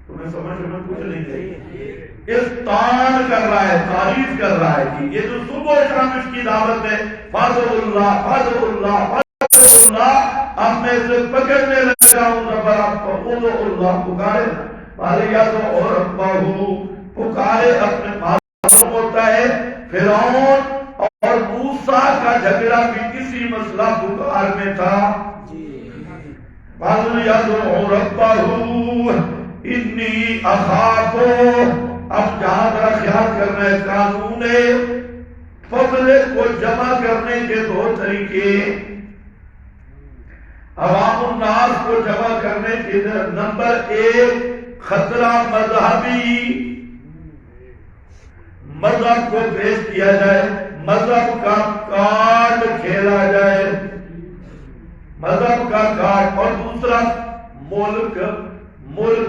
تمہیں سمجھ میں کچھ نہیں چاہیے، اس تان کر رہا ہے، تعریف کر رہا ہے کہ یہ جو صبح و شام اس کی دعوت ہے، فضل اللہ فضل اللہ فضل اللہ، اب میں اسے پکڑنے لگا ہوں، فضل اللہ، پکارے نا وَلْيَدْعُ رَبَّهُ، پکارے اپنے معلوم ہوتا ہے فرعون اور موسیٰ کا جھگڑا بھی کسی مسئلہ پکار میں تھا۔ وَلْيَدْعُ رَبَّهُ إِنِّي أَخَافُ، اب جہاں ذرا خیال کرنا ہے، قانون پبلک کو جمع کرنے کے دو طریقے، عوام الناس کو جمع کرنے کے نمبر ایک خطرہ مذہبی، مذہب کو پیش کیا جائے، مذہب کا کارڈ کھیلا جائے، مذہب کا کارڈ، اور دوسرا ملک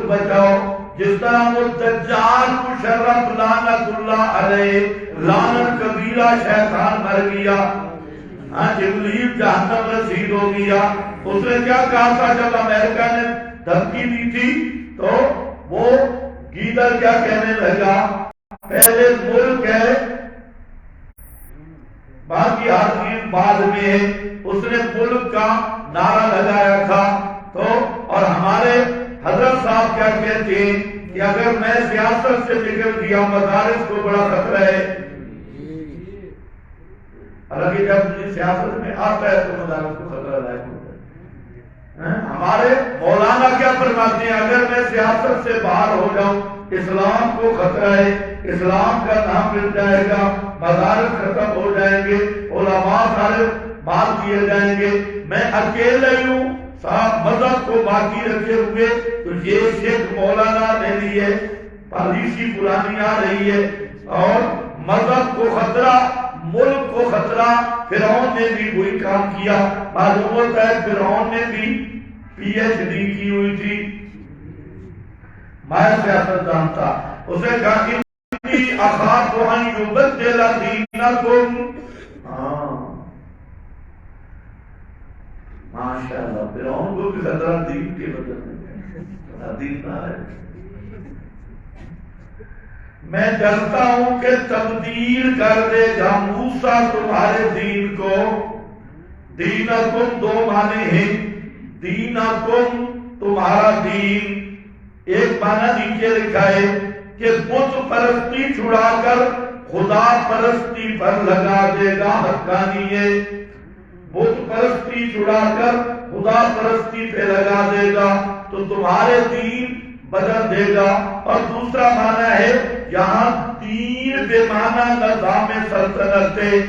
بچاؤ، جس طرح وہ دجال مشرف لعنت اللہ علیہ، لعنت کبیرہ شیطان مر گیا، ابلیس جہنم رسید ہو گیا۔ اس نے کیا کہا تھا جب امریکہ نے دھمکی دی تھی تو وہ گیدڑ کیا کہنے لگا، پہلے ملک ہے باقی ہر چیز بعد میں ہے، اس نے ملک کا نعرہ لگایا تھا۔ تو اور ہمارے حضرت صاحب کیا کہتے ہیں کہ اگر میں سیاست سے نکل گیا مدارس کو بڑا خطرہ ہے، حالانکہ جب سیاست میں آتا ہے تو مدارس کو خطرہ لائق ہوتا ہے۔ ہمارے مولانا کیا فرماتے ہیں، اگر میں سیاست سے باہر ہو جاؤں اسلام کو خطرہ ہے، اسلام کا نام مل جائے گا، مدارس ختم ہو جائیں گے، علماء سارے مار دیے جائیں گے، میں اکیلے ہوں صاحب مذہب کو باقی رکھے ہوئے۔ تو یہ شیخ مولانا نے لیے پالیسی پرانی آ رہی ہے، اور مذہب کو خطرہ، ملک کو خطرہ۔ فرعون نے بھی وہی کام کیا، معلوم ہوتا ہے فرعون نے بھی پی ایچ ڈی کی ہوئی تھی، میں سیاست جانتا، اسے کہا کہ انی اخاف ان یبدل دینکم. ماشاءاللہ فرعون کو بھی خطرہ دین کے بدلنے کا، دین نہ ہے. میں ڈرتا ہوں کہ تبدیل کر دے گا موسیٰ تمہارے دین کو. دینکم دو معنی ہیں. دینکم تمہارا دین، ایک معنی نیچے لکھا ہے کہ بت پرستی چھڑا کر خدا پرستی پر لگا دے گا. حقانی ہے، بت پرستی چھڑا کر خدا پرستی پہ لگا دے گا تو تمہارے دین بدل دے گا. اور دوسرا معنی ہے یہاں دین بے معنی نظام سلطنت ہے.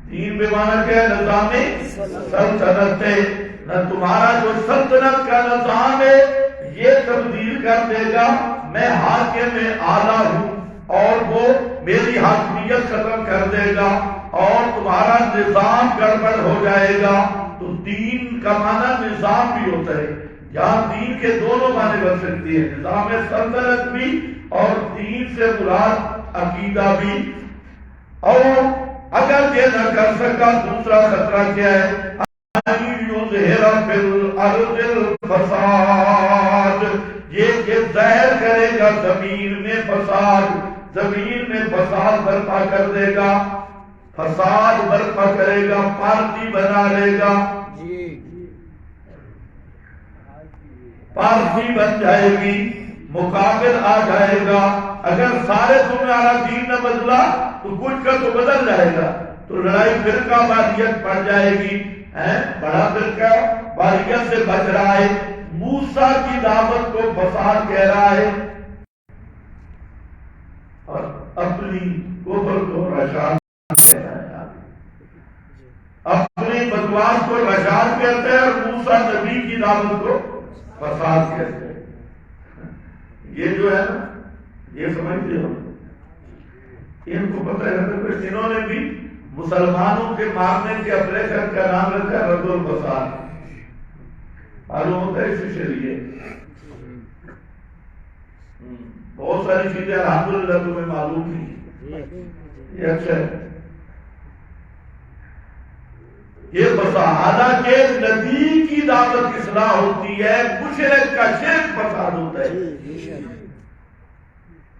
دین بے معنی کیا ہے؟ نظام سلطنت ہے. نہ تمہارا جو سلطنت کا نظام ہے یہ تبدیل کر دے گا. میں حاکم اعلیٰ ہوں اور وہ میری حاکمیت ختم کر دے گا اور تمہارا نظام گڑبڑ ہو جائے گا. تو دین کا معنی نظام بھی ہوتا ہے. یہاں دین کے دونوں معنی بن سکتی ہے، نظام سلطنت بھی اور دین سے مراد عقیدہ بھی. اور اگر یہ نہ کر سکا دوسرا خطرہ کیا ہے؟ یظہر فی الارض الفساد، یہ کہ ظاہر کرے گا زمین میں فساد، زمین میں فساد برپا کر دے گا، فساد برپا کرے گا، پارٹی بنا لے گا، پارٹی بن جائے گی، مقابل آ جائے گا. اگر سارے تمہارا دین نہ بدلا تو کچھ کا تو بدل جائے گا، تو لڑائی فرقہ واریت پڑ جائے گی. بڑا فرقہ واریت سے بچ رہا ہے، موسیٰ کی دعوت کو فساد کہہ رہا ہے اور اپنی کفر کو رشاد کہہ رہا ہے، اپنی بکواس کو رشاد کہتے ہیں اور موسیٰ نبی کی دعوت کو فساد کہتے ہیں. یہ جو ہے نا، یہ سمجھتے ہو، ان کو پتہ ہے کہ انہوں نے بھی مسلمانوں کے مارنے کے آپریشن کا نام رکھا رد الفساد. معلوم ہوتا ہے اسی سے لیے بہت ساری چیزیں الحمدللہ تمہیں معلوم نہیں. یہ اچھا ہے. یہ فسادہ کے نبی کی دعوت اصلاح ہوتی ہے، مشرک کا شرک فساد ہوتا ہے.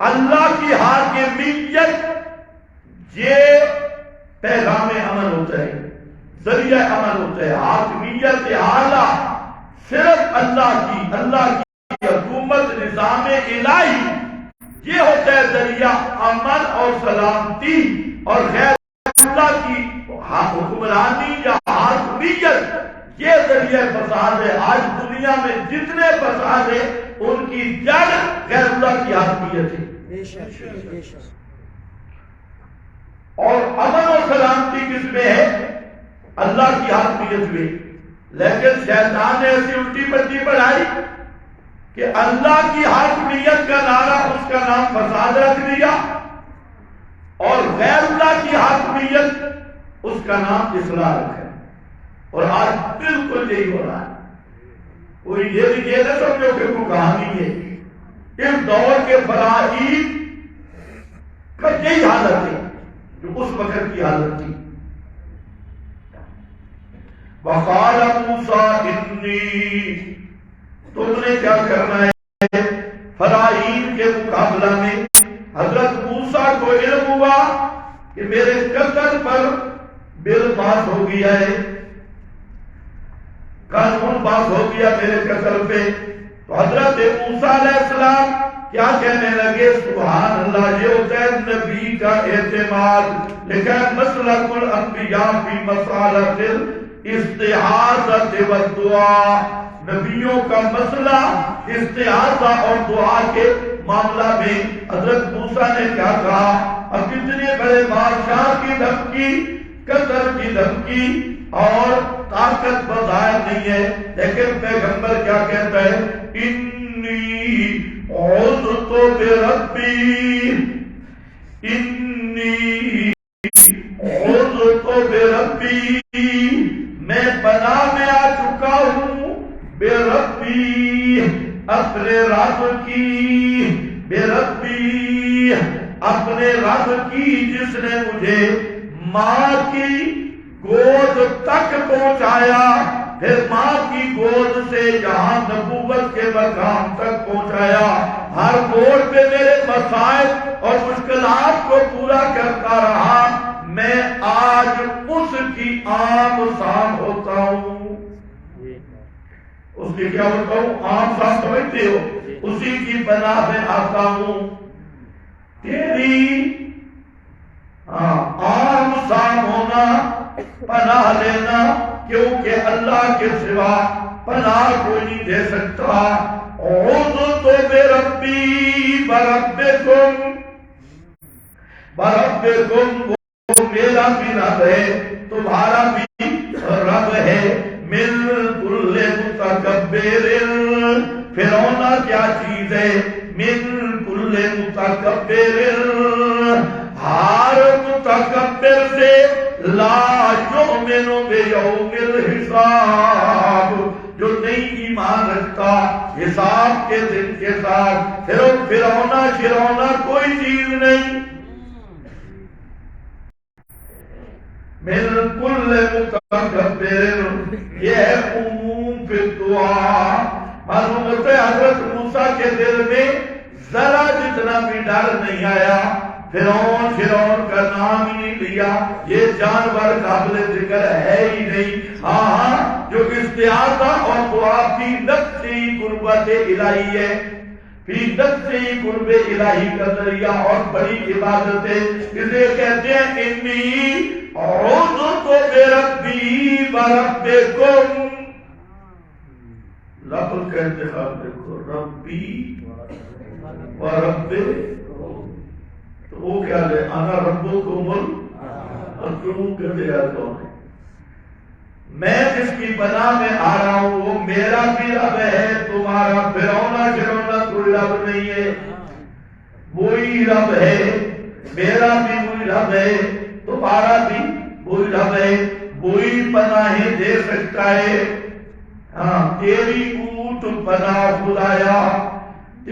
اللہ کی حاکمیت یہ پیغام امن ہوتا ہے، ذریعہ امن ہوتا ہے. حاکمیت اعلیٰ صرف اللہ کی حکومت، نظام الہی، یہ ہوتا ہے ذریعہ امن اور سلامتی. اور غیر اللہ کی حکمرانی یا حاکمیت یہ ذریعہ فساد ہے. آج دنیا میں جتنے فساد ہیں ان کی جڑ غیر اللہ کی حاکمیت ہے. اور امن و سلامتی کس میں ہے؟ اللہ کی حاکمیت میں. لیکن شیطان نے ایسی الٹی پلٹی پڑھائی کہ اللہ کی حاکمیت کا نعرہ اس کا نام فساد رکھ دیا اور غیر اللہ کی حاکمیت اس کا نام اصلاح رکھا. اور آج بالکل یہی ہو رہا ہے. کوئی یہ نہ سمجھو کہ کوئی کہانی ہے. اس دور کے فراہیم کا یہی حالت ہے جو اس وقت کی حالت تھی. وقال موسیٰ انی، تم نے کیا کرنا ہے فراہیم کے مقابلہ میں؟ حضرت موسیٰ کو علم ہوا کہ میرے قتل پر بل پاس ہو گیا ہے، قانون پاس ہو گیا میرے قتل پہ. تو حضرت موسیٰ علیہ السلام کیا کہنے لگے؟ سبحان اللہ. یہ ہوتا ہے نبی کا اعتماد. لکھا ہے مسلک الانبیاء فی مسالۃ الاستعاذۃ والدعاء، نبیوں کا مسئلہ استعاذہ اور دعا کے معاملہ میں. حضرت موسیٰ نے کیا کہا؟ اب کتنے بڑے بادشاہ کی دھمکی، قتل کی دھمکی اور طاقت بظاہر نہیں ہے، لیکن پیغمبر کیا کہتا ہے؟ انی عذت بربی، انی عذت بربی، میں پناہ میں آ چکا ہوں بربی، اپنے رب کی، بربی اپنے رب کی جس نے مجھے ماں کی گود تک پہنچایا، پھر ماں کی گود سے یہاں نبوت کے مقام تک پہنچایا، ہر موڑ پہ میرے مسائل اور مشکلات کو پورا کرتا رہا، میں آج اس کی عام شان ہوتا ہوں۔ اس کی کیا ہوتا ہوں؟ عام شان سمجھتے ہو؟ اسی کی پناہ میں آتا ہوں۔ تیری عام شان ہونا، پناہ لینا، کیونکہ اللہ کے سوا پناہ کوئی نہیں دے سکتا۔ اعوذ بربی بربکم، بربکم وہ میرا بھی رب ہے، تمہارا بھی رب ہے۔ من کل متکبر، فرعون کیا چیز ہے؟ من کل متکبر، ہر متکبر سے لا یؤمن بیوم الحساب، جو نہیں ایمان رکھتا حساب کے دن کے ساتھ، فرعون کوئی چیز نہیں۔ من کل متکبر، یہ ہے عموم فی الدعا۔ معلوم ہوتا ہے حضرت موسیٰ کے دل میں ذرا جتنا بھی ڈر نہیں آیا، فرعون کا نام ہی نہیں لیا، یہ جانور قابل ذکر ہے ہی نہیں۔ ہاں جو استعاذہ اور دعا فی نفسی قربت الہی ہے، فی نفسی قرب الہی کا ذریعہ اور بڑی عبادت ہے، اسے کہتے ہیں انی اعوذ بربی بربکم۔ لفظ کا انتخاب دیکھو، ربی وربکم، تو وہ کیا لے؟ انا ربکم اکرم کر دیا تو میں جس کی پناہ میں آ رہا ہوں وہ میرا بھی رب ہے، تمہارا فرعون کوئی رب نہیں ہے، وہی رب ہے، میرا بھی وہی رب ہے، تمہارا بھی وہی رب ہے، وہی پناہیں دے سکتا ہے۔ ہاں تیری اوٹ پناہ خدایا،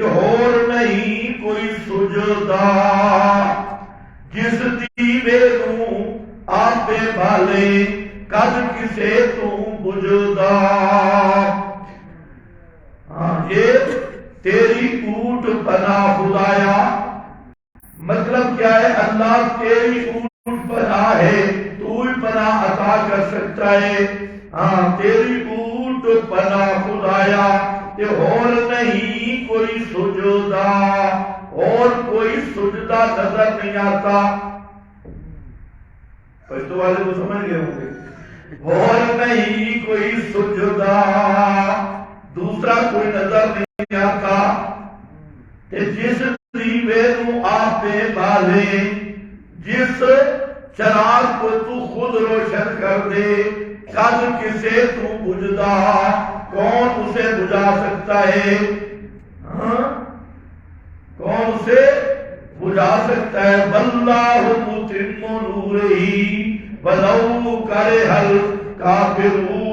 اور نہیں کوئی سجدہ، جس دیوے نوں آپے بالے کد کسے تو بجدا۔ یہ تیری اوٹ پناہ خدایا، مطلب کیا ہے؟ اللہ تیری اوٹ پناہ ہے، تو ہی پناہ عطا کر سکتا ہے۔ ہاں تیری اوٹ پناہ خدایا، اور نہیں کوئی سجدہ، اور کوئی سجدہ نظر نہیں آتا۔ پشتو والے کو سمجھ گئے ہوں گے، اور نہیں کوئی سجدہ، دوسرا کوئی نظر نہیں آتا۔ جس دیوے نوں آپے بالے، جس چراغ کو تو خود روشن کر دے، کد کسے تو بجدا، کون اسے بجھا سکتا ہے؟ کون اسے بجھا سکتا ہے؟ واللہ متم نورہ ولو کرہ الکافرون۔